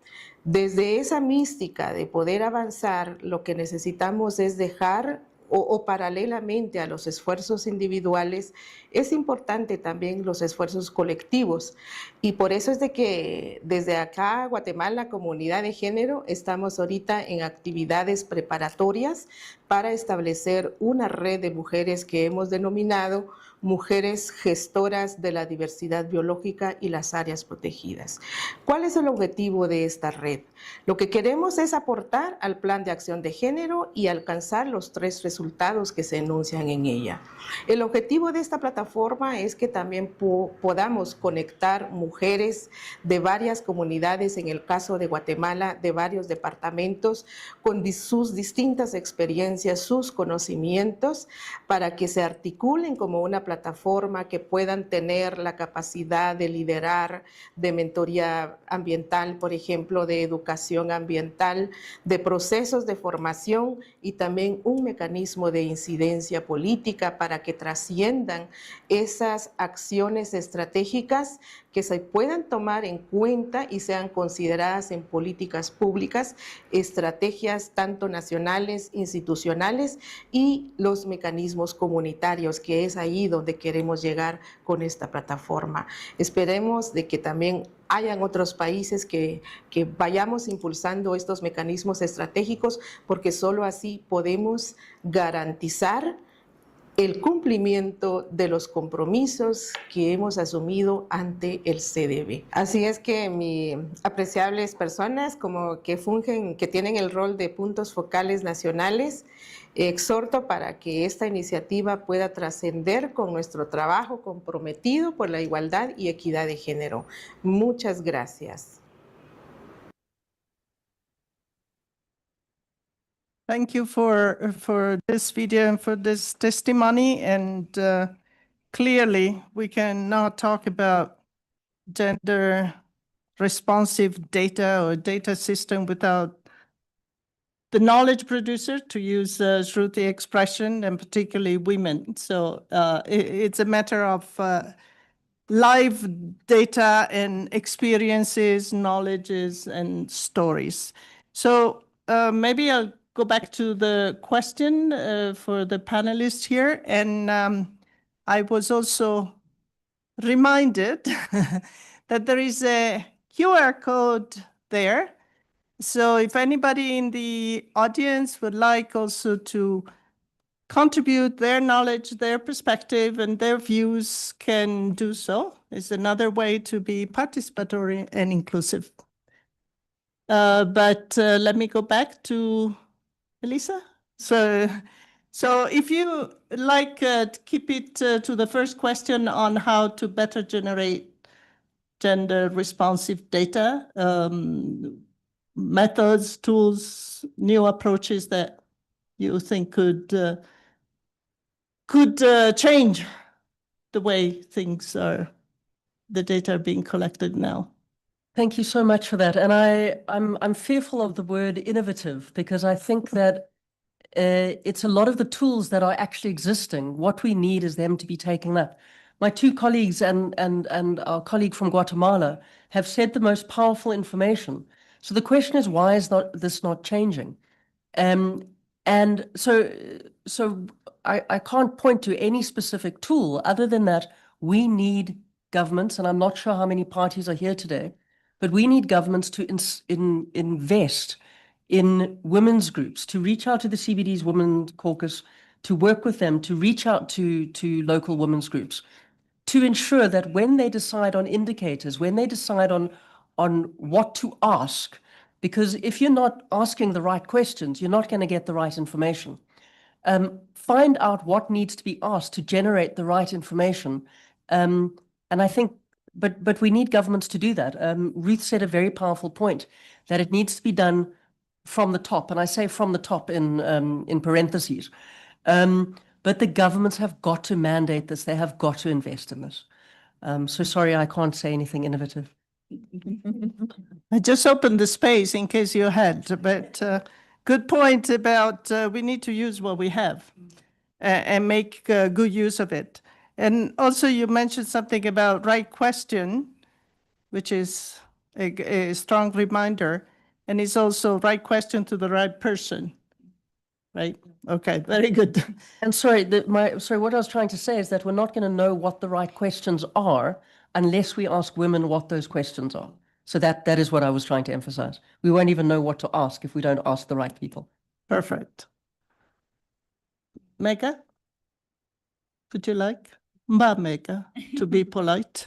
Desde esa mística de poder avanzar, lo que necesitamos es dejar o paralelamente a los esfuerzos individuales, es importante también los esfuerzos colectivos. Y por eso es de que desde acá, Guatemala, Comunidad de Género, estamos ahorita en actividades preparatorias para establecer una red de mujeres que hemos denominado Mujeres Gestoras de la Diversidad Biológica y las Áreas Protegidas. ¿Cuál es el objetivo de esta red? Lo que queremos es aportar al Plan de Acción de Género y alcanzar los 3 resultados que se enuncian en ella. El objetivo de esta plataforma es que también podamos conectar mujeres de varias comunidades, en el caso de Guatemala, de varios departamentos, con sus distintas experiencias, sus conocimientos, para que se articulen como una plataforma plataforma, que puedan tener la capacidad de liderar, de mentoría ambiental, por ejemplo, de educación ambiental, de procesos de formación y también un mecanismo de incidencia política para que trasciendan esas acciones estratégicas que se puedan tomar en cuenta y sean consideradas en políticas públicas, estrategias tanto nacionales, institucionales y los mecanismos comunitarios, que es ahí donde queremos llegar con esta plataforma. Esperemos de que también hayan otros países que vayamos impulsando estos mecanismos estratégicos, porque solo así podemos garantizar el cumplimiento de los compromisos que hemos asumido ante el CDB. Así es que mis apreciables personas como que fungen, que tienen el rol de puntos focales nacionales, exhorto para que esta iniciativa pueda trascender con nuestro trabajo comprometido por la igualdad y equidad de género. Muchas gracias. Thank you for this video and for this testimony. And clearly, we can now talk about gender responsive data or data system without the knowledge producer, to use Shruti expression, and particularly women. So it's a matter of live data and experiences, knowledges, and stories. So maybe I'll go back to the question for the panelists here. And I was also reminded that there is a QR code there. So if anybody in the audience would like also to contribute their knowledge, their perspective, and their views, can do so. It's another way to be participatory and inclusive. But let me go back to Elisa. So if you like, keep it to the first question on how to better generate gender responsive data, methods, tools, new approaches that you think could change the way things are, the data are being collected now. Thank you so much for that. And I'm fearful of the word innovative, because I think that it's a lot of the tools that are actually existing. What we need is them to be taken up. My two colleagues and our colleague from Guatemala have said the most powerful information. So the question is, why is this not changing? And so I can't point to any specific tool other than that we need governments, and I'm not sure how many parties are here today, but we need governments to invest in women's groups, to reach out to the CBD's Women's Caucus, to work with them, to reach out to local women's groups, to ensure that when they decide on indicators, when they decide on what to ask, because if you're not asking the right questions, you're not going to get the right information. Find out what needs to be asked to generate the right information. And I think, but we need governments to do that. Ruth said a very powerful point, that it needs to be done from the top. And I say from the top in parentheses. But the governments have got to mandate this. They have got to invest in this. So sorry, I can't say anything innovative. I just opened the space in case you had, but good point about we need to use what we have and make good use of it. And also you mentioned something about right question, which is a strong reminder, and it's also right question to the right person, right? Okay, very good. And sorry, what I was trying to say is that we're not going to know what the right questions are unless we ask women what those questions are. So that is what I was trying to emphasize. We won't even know what to ask if we don't ask the right people. Perfect. Mega, would you like? Mba Mega, to be polite.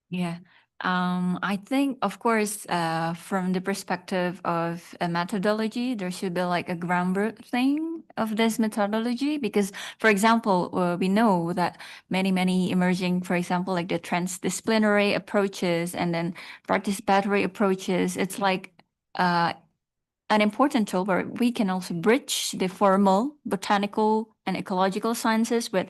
Yeah. I think, of course, from the perspective of a methodology, there should be like a groundwork thing of this methodology, because, for example, we know that many emerging, for example, like the transdisciplinary approaches and then participatory approaches, it's like an important tool where we can also bridge the formal botanical and ecological sciences with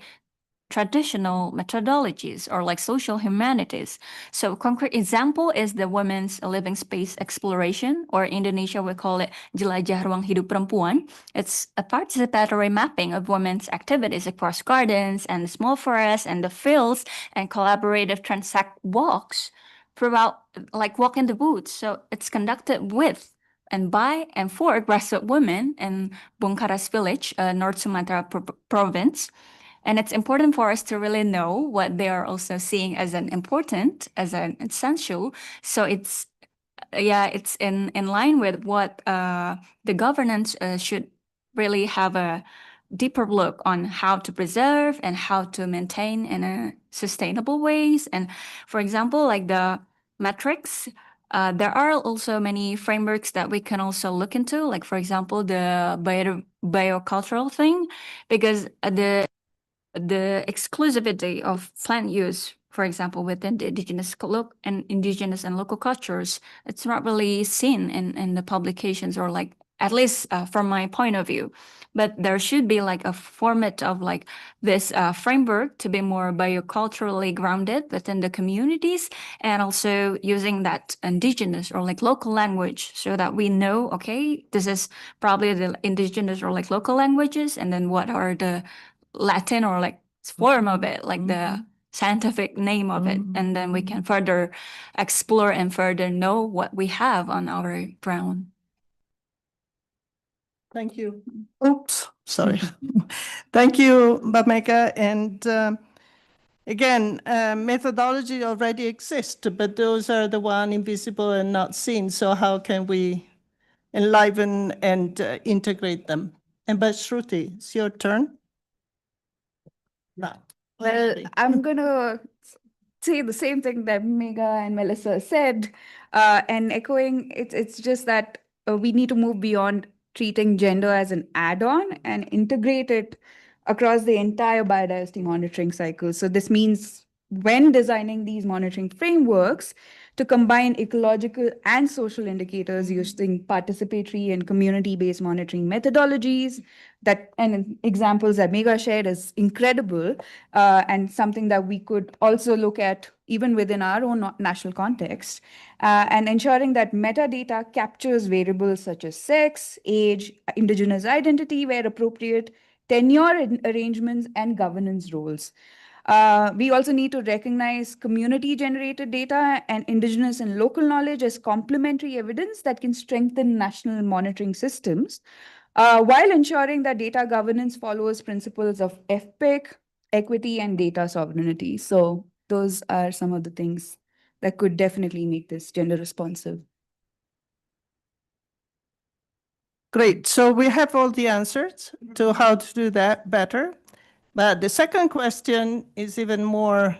traditional methodologies or like social humanities. So a concrete example is the Women's Living Space Exploration, or in Indonesia we call it Jelajah Ruang Hidup Perempuan. It's a participatory mapping of women's activities across gardens and small forests and the fields, and collaborative transact walks throughout, like walk in the woods. So it's conducted with and by and for grassroots women in Bungkaras village, North Sumatra province. And it's important for us to really know what they are also seeing as an important, as an essential. So it's in line with what the governance should really have a deeper look on how to preserve and how to maintain in a sustainable ways. And for example, like the metrics, there are also many frameworks that we can also look into, like for example, the biocultural thing, because the exclusivity of plant use, for example, within the indigenous and local cultures, it's not really seen in the publications, or like, at least from my point of view. But there should be like a format of like this framework to be more bioculturally grounded within the communities, and also using that indigenous or like local language, so that we know, okay, this is probably the indigenous or like local languages, and then what are the Latin or like form of it, like the scientific name of it, and then we can further explore and further know what we have on our ground. Thank you. Oops, sorry. Thank you, Mbak Mega. And again, methodology already exists, but those are the one invisible and not seen. So how can we enliven and integrate them? And but Shruti, it's your turn. Well, I'm gonna say the same thing that Mega and Melissa said, and echoing, it's just that we need to move beyond treating gender as an add-on and integrate it across the entire biodiversity monitoring cycle. So this means when designing these monitoring frameworks, to combine ecological and social indicators using participatory and community-based monitoring methodologies, that and examples that Mega shared is incredible, and something that we could also look at even within our own national context, and ensuring that metadata captures variables such as sex, age, indigenous identity where appropriate, tenure arrangements, and governance roles. We also need to recognize community-generated data and indigenous and local knowledge as complementary evidence that can strengthen national monitoring systems, while ensuring that data governance follows principles of FPIC, equity, and data sovereignty. So those are some of the things that could definitely make this gender responsive. Great. So we have all the answers to how to do that better. But the second question is even more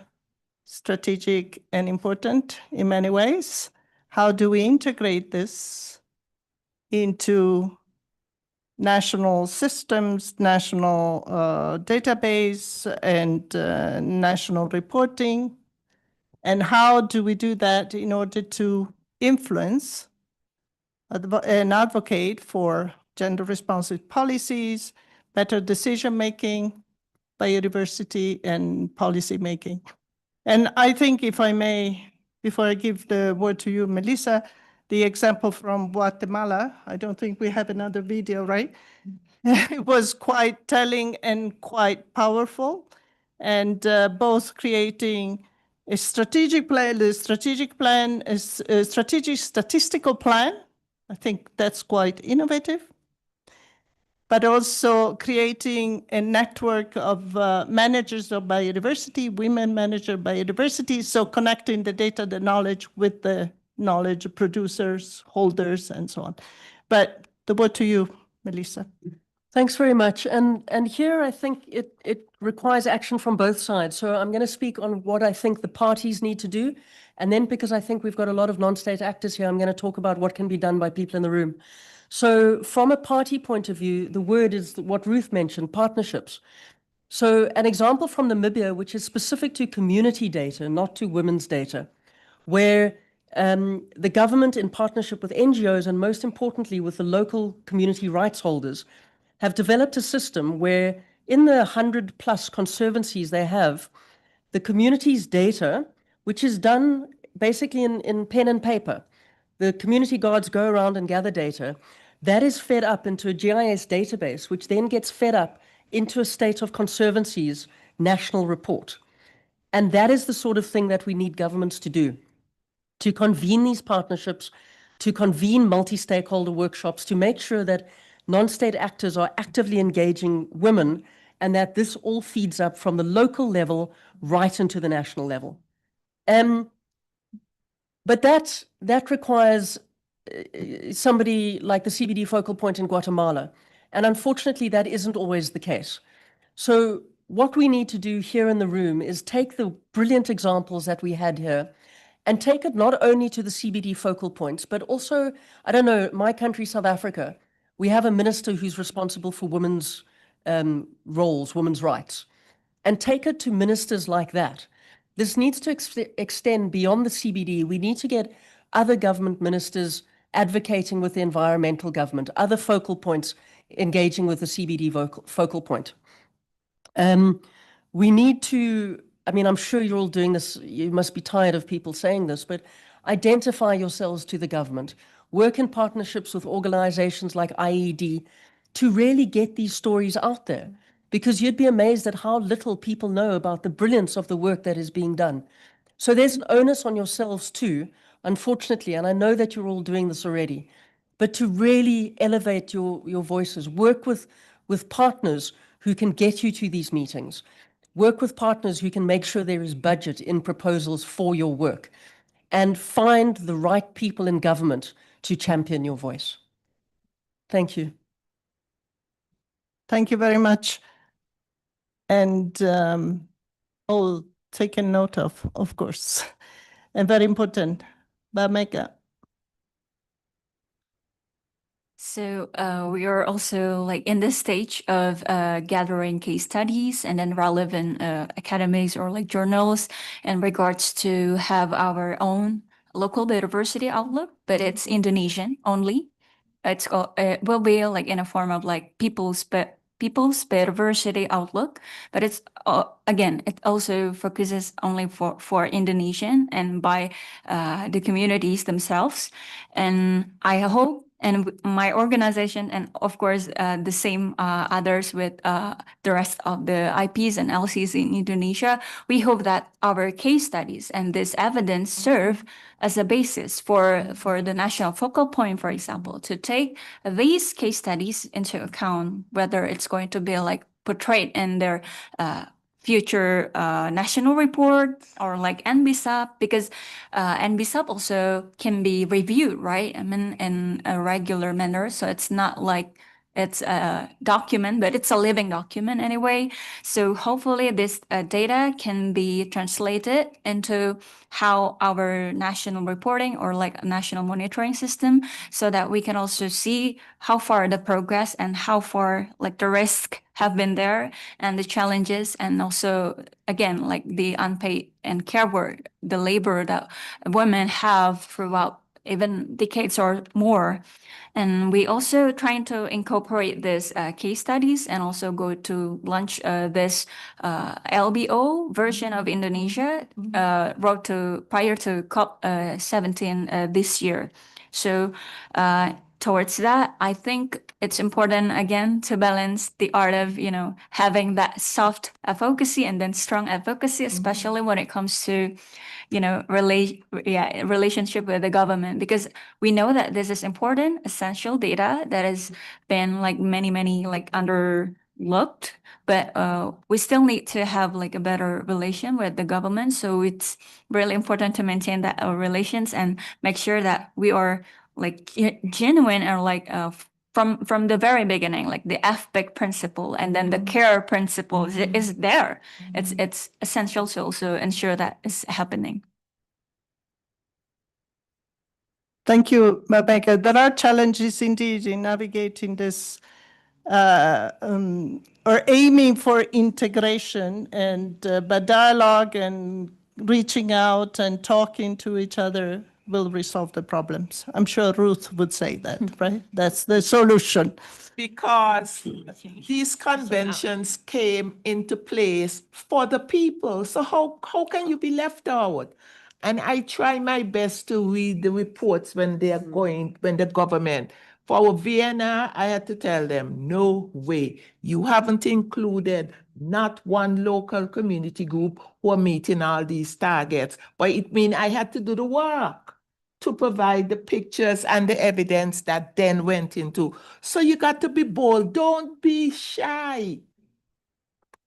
strategic and important in many ways. How do we integrate this into national systems, national database, and national reporting? And how do we do that in order to influence and advocate for gender-responsive policies, better decision-making, biodiversity, and policy-making? And I think, if I may, before I give the word to you, Melissa, the example from Guatemala, I don't think we have another video, right? It was quite telling and quite powerful, and both creating a strategic plan, a strategic statistical plan. I think that's quite innovative, but also creating a network of managers of biodiversity, women manager biodiversity, so connecting the data, the knowledge with the knowledge producers, holders, and so on. But the word to you, Melissa. Thanks very much. And here I think it requires action from both sides. So I'm going to speak on what I think the parties need to do. And then, because I think we've got a lot of non-state actors here, I'm going to talk about what can be done by people in the room. So from a party point of view, the word is what Ruth mentioned, partnerships. So an example from Namibia, which is specific to community data, not to women's data, where the government, in partnership with NGOs and most importantly with the local community rights holders, have developed a system where in the 100+ conservancies they have, the community's data, which is done basically in pen and paper. The community guards go around and gather data. That is fed up into a GIS database, which then gets fed up into a State of Conservancies national report. And that is the sort of thing that we need governments to do, to convene these partnerships, to convene multi-stakeholder workshops, to make sure that non-state actors are actively engaging women, and that this all feeds up from the local level right into the national level. But that requires somebody like the CBD focal point in Guatemala. And unfortunately, that isn't always the case. So what we need to do here in the room is take the brilliant examples that we had here and take it not only to the CBD focal points, but also, I don't know, my country, South Africa, we have a minister who's responsible for women's roles, women's rights, and take it to ministers like that. This needs to extend beyond the CBD. We need to get other government ministers advocating with the environmental government, other focal points engaging with the CBD focal point. We need to, I mean, I'm sure you're all doing this, you must be tired of people saying this, but identify yourselves to the government. Work in partnerships with organizations like IED to really get these stories out there, because you'd be amazed at how little people know about the brilliance of the work that is being done. So there's an onus on yourselves too, unfortunately, and I know that you're all doing this already, but to really elevate your voices, work with partners who can get you to these meetings, work with partners who can make sure there is budget in proposals for your work, and find the right people in government to champion your voice. Thank you. Thank you very much. And all taken note of course, and very important. Bameka. So we are also like in this stage of gathering case studies and then relevant academics or like journals in regards to have our own local biodiversity outlook, but it's Indonesian only. It will be like in a form of like people's biodiversity outlook, but it's again, it also focuses only for Indonesian and by the communities themselves. And I hope, and my organization, and of course the same others with the rest of the IPs and LCs in Indonesia, we hope that our case studies and this evidence serve as a basis for the national focal point, for example, to take these case studies into account, whether it's going to be like portrayed in their future national report or like NBSAP, because NBSAP also can be reviewed, right? I mean, in a regular manner. So it's not like it's a document, but it's a living document anyway. So hopefully this data can be translated into how our national reporting or like a national monitoring system, so that we can also see how far the progress and how far like the risk have been there and the challenges, and also again like the unpaid and care work, the labor that women have throughout even decades or more. And we also trying to incorporate this case studies and also go to launch this LBO version of Indonesia wrote to prior to COP17 this year. So towards that, I think it's important again to balance the art of, you know, having that soft advocacy and then strong advocacy, especially when it comes to, you know, relationship with the government, because we know that this is important, essential data that has been like many like underlooked, but we still need to have like a better relation with the government. So it's really important to maintain that relations and make sure that we are like genuine or like from the very beginning, like the FBIC principle and then the care principle is there. It's essential to also ensure that is happening. Thank you, Bameka. There are challenges indeed in navigating this or aiming for integration, and but dialogue and reaching out and talking to each other will resolve the problems. I'm sure Ruth would say that, right? That's the solution. Because these conventions came into place for the people. So how can you be left out? And I try my best to read the reports when they are going, when the government, for our VNR, I had to tell them, no way, you haven't included not one local community group who are meeting all these targets. But it means I had to do the work to provide the pictures and the evidence that then went into. So you got to be bold. Don't be shy.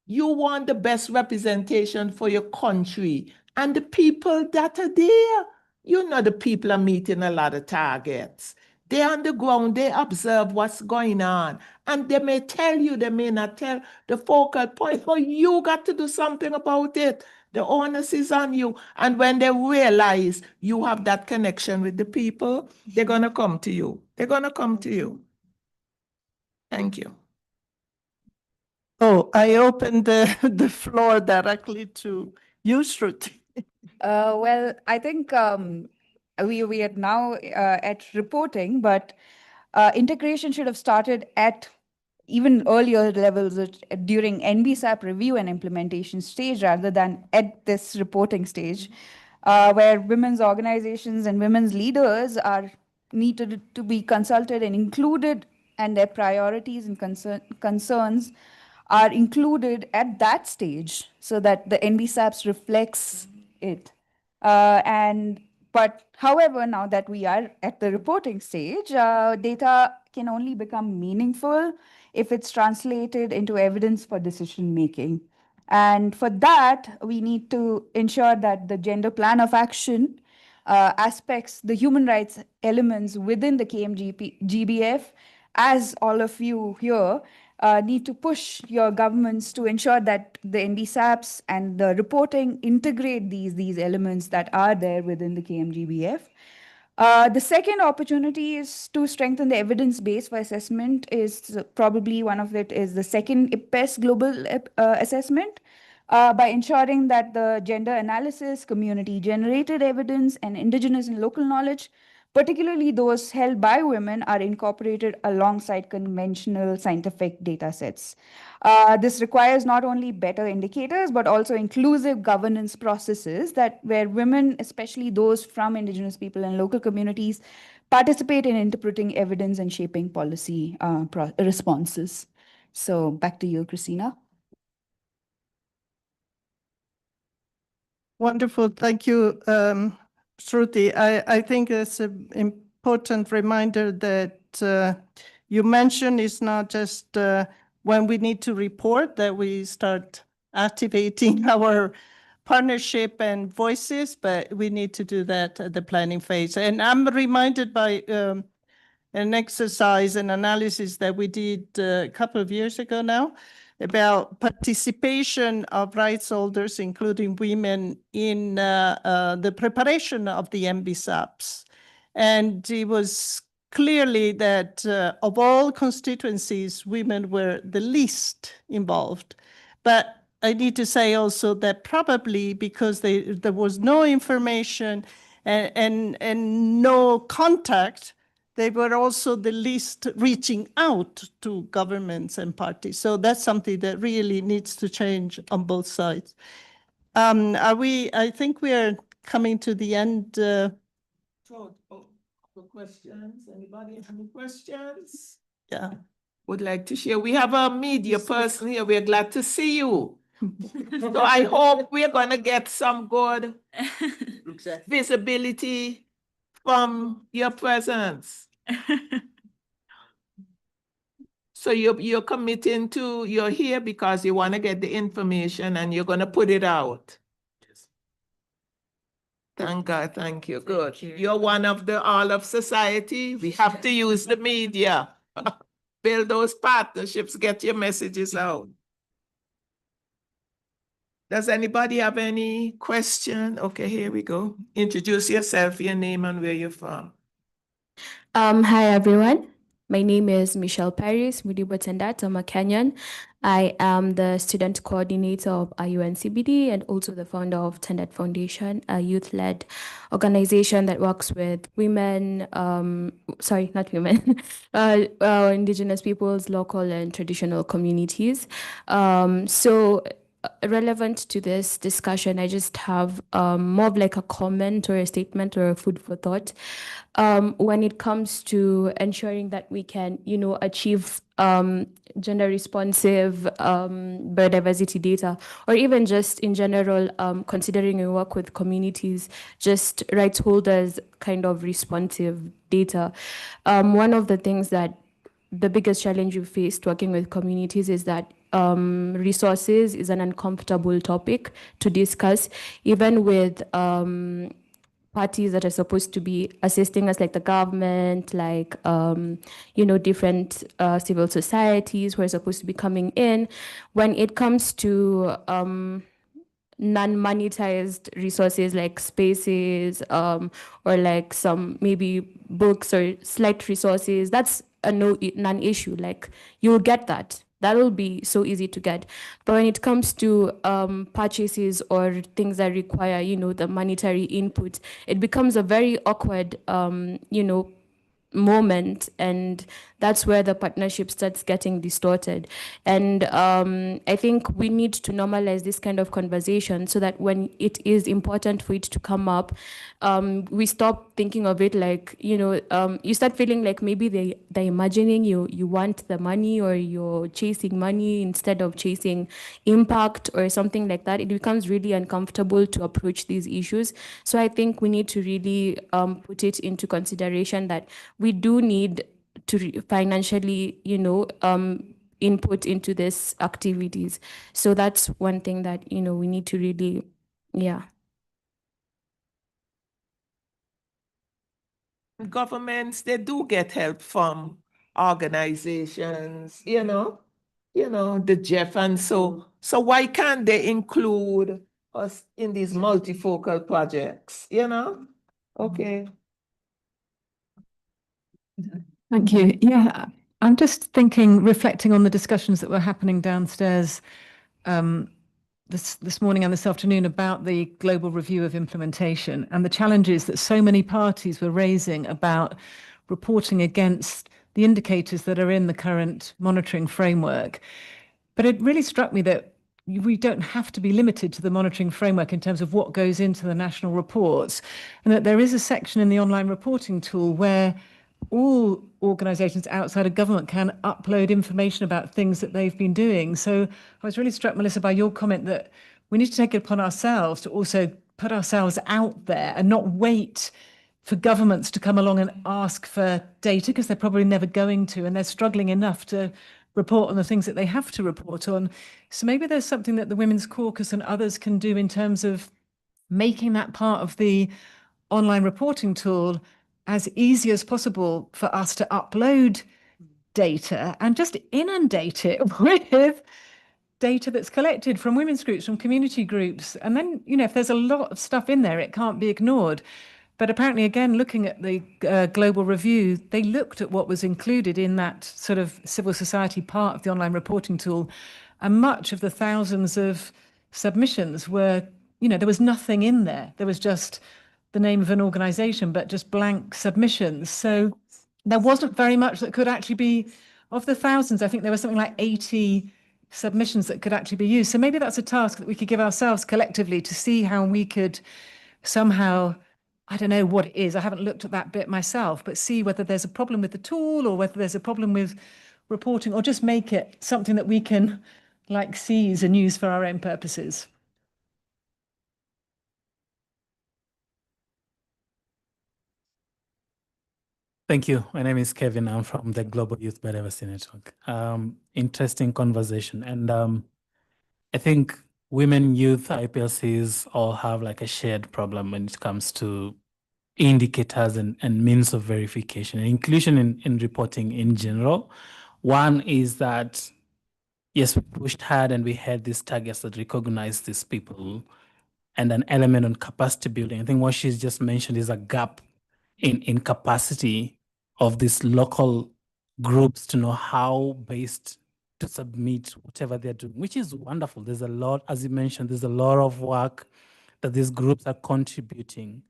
You want the best representation for your country and the people that are there. You know the people are meeting a lot of targets. They're on the ground, they observe what's going on. And they may tell you, they may not tell the focal point, but you got to do something about it. The onus is on you. And when they realize you have that connection with the people, they're going to come to you. They're going to come to you. Thank you. Oh, I opened the floor directly to you, Shruti. Well, I think we are now at reporting, but integration should have started at even earlier levels during NBSAP review and implementation stage rather than at this reporting stage, where women's organizations and women's leaders are needed to be consulted and included, and their priorities and concerns are included at that stage so that the NBSAPs reflects it. But however, now that we are at the reporting stage, data can only become meaningful if it's translated into evidence for decision making. And for that, we need to ensure that the gender plan of action aspects, the human rights elements within the GBF, as all of you here need to push your governments to ensure that the NBSAPs and the reporting integrate these elements that are there within the KMGBF. The second opportunity is to strengthen the evidence base for assessment. Is probably one of it is the second IPES global assessment, by ensuring that the gender analysis, community generated evidence, and indigenous and local knowledge, particularly those held by women, are incorporated alongside conventional scientific data sets. This requires not only better indicators, but also inclusive governance processes where women, especially those from indigenous people and local communities, participate in interpreting evidence and shaping policy responses. So back to you, Christina. Wonderful. Thank you, Shruti. I think it's an important reminder that you mentioned it's not just when we need to report that we start activating our partnership and voices, but we need to do that at the planning phase. And I'm reminded by an exercise and analysis that we did a couple of years ago now about participation of rights holders, including women, in the preparation of the MBSAPs. And it was clearly that of all constituencies, women were the least involved. But I need to say also that probably because there was no information and no contact, they were also the least reaching out to governments and parties. So that's something that really needs to change on both sides. I think we are coming to the end. Questions? Anybody have any questions? Yeah. Would like to share. We have a media person here. We're glad to see you. So I hope we're going to get some good visibility from your presence. So you're committing to, you're here because you want to get the information and you're going to put it out. Yes. Thank God, thank you. Good. Thank you. You're one of the all of society. We have to use the media. Build those partnerships, get your messages out. Does anybody have any question? Okay, here we go. Introduce yourself, your name and where you're from. Hi everyone. My name is Michelle Paris Mudibatanda. I'm a Kenyan. I am the student coordinator of IUNCBD and also the founder of Tendet Foundation, a youth-led organization that works with women, not women, indigenous peoples, local and traditional communities. Relevant to this discussion, I just have more of like a comment or a statement or a food for thought. When it comes to ensuring that we can, achieve gender responsive biodiversity data, or even just in general, considering we work with communities, just rights holders kind of responsive data. One of the things that the biggest challenge we faced working with communities is that resources is an uncomfortable topic to discuss, even with parties that are supposed to be assisting us, like the government, like, different civil societies who are supposed to be coming in. When it comes to non-monetized resources like spaces or like some maybe books or slight resources, that's a non-issue. Like, you'll get that. That'll be so easy to get. But when it comes to purchases or things that require, the monetary input, it becomes a very awkward, moment, and that's where the partnership starts getting distorted. And I think we need to normalize this kind of conversation so that when it is important for it to come up, we stop thinking of it like, you start feeling like maybe they're imagining you want the money, or you're chasing money instead of chasing impact or something like that. It becomes really uncomfortable to approach these issues. So I think we need to really put it into consideration that we do need to financially, input into these activities. So that's one thing that, we need to really, yeah. Governments, they do get help from organizations, the Jeff, and so why can't they include us in these multifocal projects, Okay. Thank you. Yeah, I'm just thinking, reflecting on the discussions that were happening downstairs this morning and this afternoon about the global review of implementation and the challenges that so many parties were raising about reporting against the indicators that are in the current monitoring framework. But it really struck me that we don't have to be limited to the monitoring framework in terms of what goes into the national reports, and that there is a section in the online reporting tool where all organizations outside of government can upload information about things that they've been doing. So I was really struck, Melissa, by your comment that we need to take it upon ourselves to also put ourselves out there and not wait for governments to come along and ask for data, because they're probably never going to, and they're struggling enough to report on the things that they have to report on. So maybe there's something that the Women's Caucus and others can do in terms of making that part of the online reporting tool as easy as possible for us to upload data and just inundate it with data that's collected from women's groups, from community groups. And then, if there's a lot of stuff in there, it can't be ignored. But apparently, again, looking at the global review, they looked at what was included in that sort of civil society part of the online reporting tool. And much of the thousands of submissions were, there was nothing in there. There was just the name of an organization, but just blank submissions. So there wasn't very much that could actually be, of the thousands, I think there was something like 80 submissions that could actually be used. So maybe that's a task that we could give ourselves collectively to see how we could somehow, I don't know what it is, I haven't looked at that bit myself, but see whether there's a problem with the tool or whether there's a problem with reporting, or just make it something that we can seize and use for our own purposes. Thank you. My name is Kevin. I'm from the Global Youth Biodiversity Network. Interesting conversation. And I think women, youth, IPLCs all have a shared problem when it comes to indicators and means of verification and inclusion in reporting in general. One is that, yes, we pushed hard and we had these targets that recognize these people, and an element on capacity building. I think what she's just mentioned is a gap in capacity of these local groups to know how, based to submit whatever they're doing, which is wonderful. There's a lot, as you mentioned, there's a lot of work that these groups are contributing.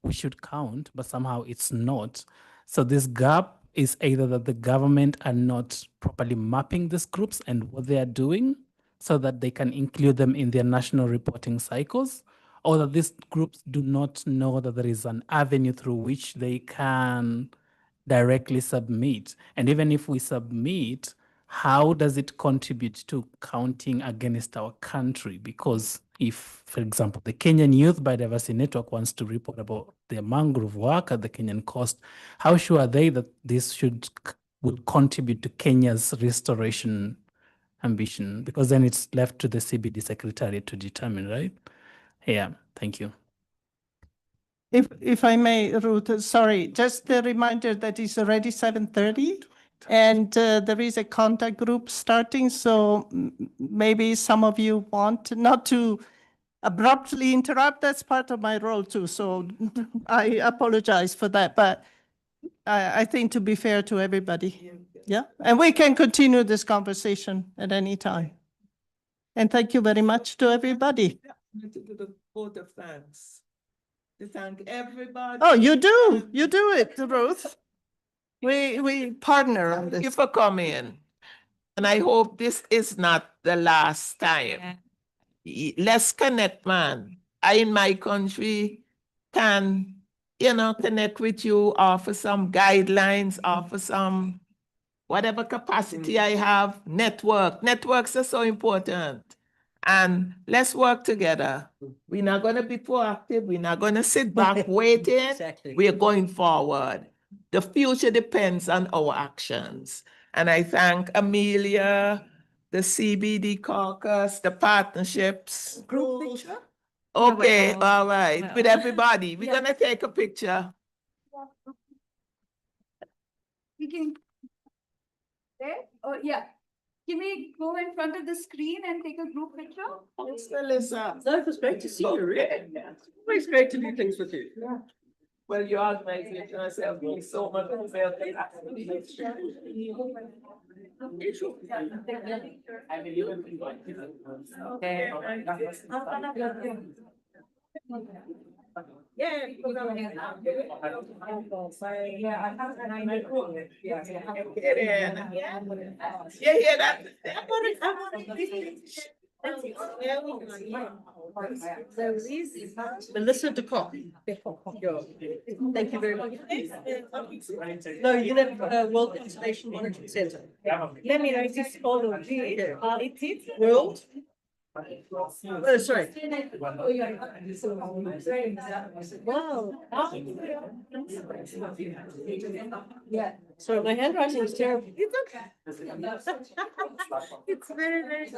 We should count, but somehow it's not. So this gap is either that the government are not properly mapping these groups and what they are doing so that they can include them in their national reporting cycles, or that these groups do not know that there is an avenue through which they can directly submit. And even if we submit, how does it contribute to counting against our country? Because if, for example, the Kenyan Youth Biodiversity Network wants to report about their mangrove work at the Kenyan coast, how sure are they that this will contribute to Kenya's restoration ambition? Because then it's left to the CBD Secretariat to determine, right? Yeah, thank you. If I may, Ruth, sorry, just a reminder that it's already 7:30 and there is a contact group starting. So maybe some of you want not to abruptly interrupt. That's part of my role too. So I apologize for that. But I think to be fair to everybody. Yeah. And we can continue this conversation at any time. And thank you very much to everybody. To do the vote of thanks. To thank everybody. Oh, you do it, Ruth. We partner on Thank you this. for coming. And I hope this is not the last time. Let's connect, man. I in my country can, connect with you, offer some guidelines, offer some whatever capacity I have, Networks are so important. And let's work together. We're not going to be proactive. We're not going to sit back waiting. Exactly. We are going forward. The future depends on our actions. And I thank Amelia, the CBD caucus, the partnerships. Group picture? Okay, Well, all right. well. With everybody. We're going to take a picture. We can. There? Oh, yeah. Can we go in front of the screen and take a group picture? Thanks, Melissa. No, it was great to see you, really. Always great to do things with you. Well, your organization herself doing so much. Yeah, because I'm You hear that? Melissa DeCock. Thank you very much. No, you have World Conservation Monitoring Center. Let me write this follow. It is World. Oh, sorry. wow. Yeah. So my handwriting is terrible. It's okay. It's very, very.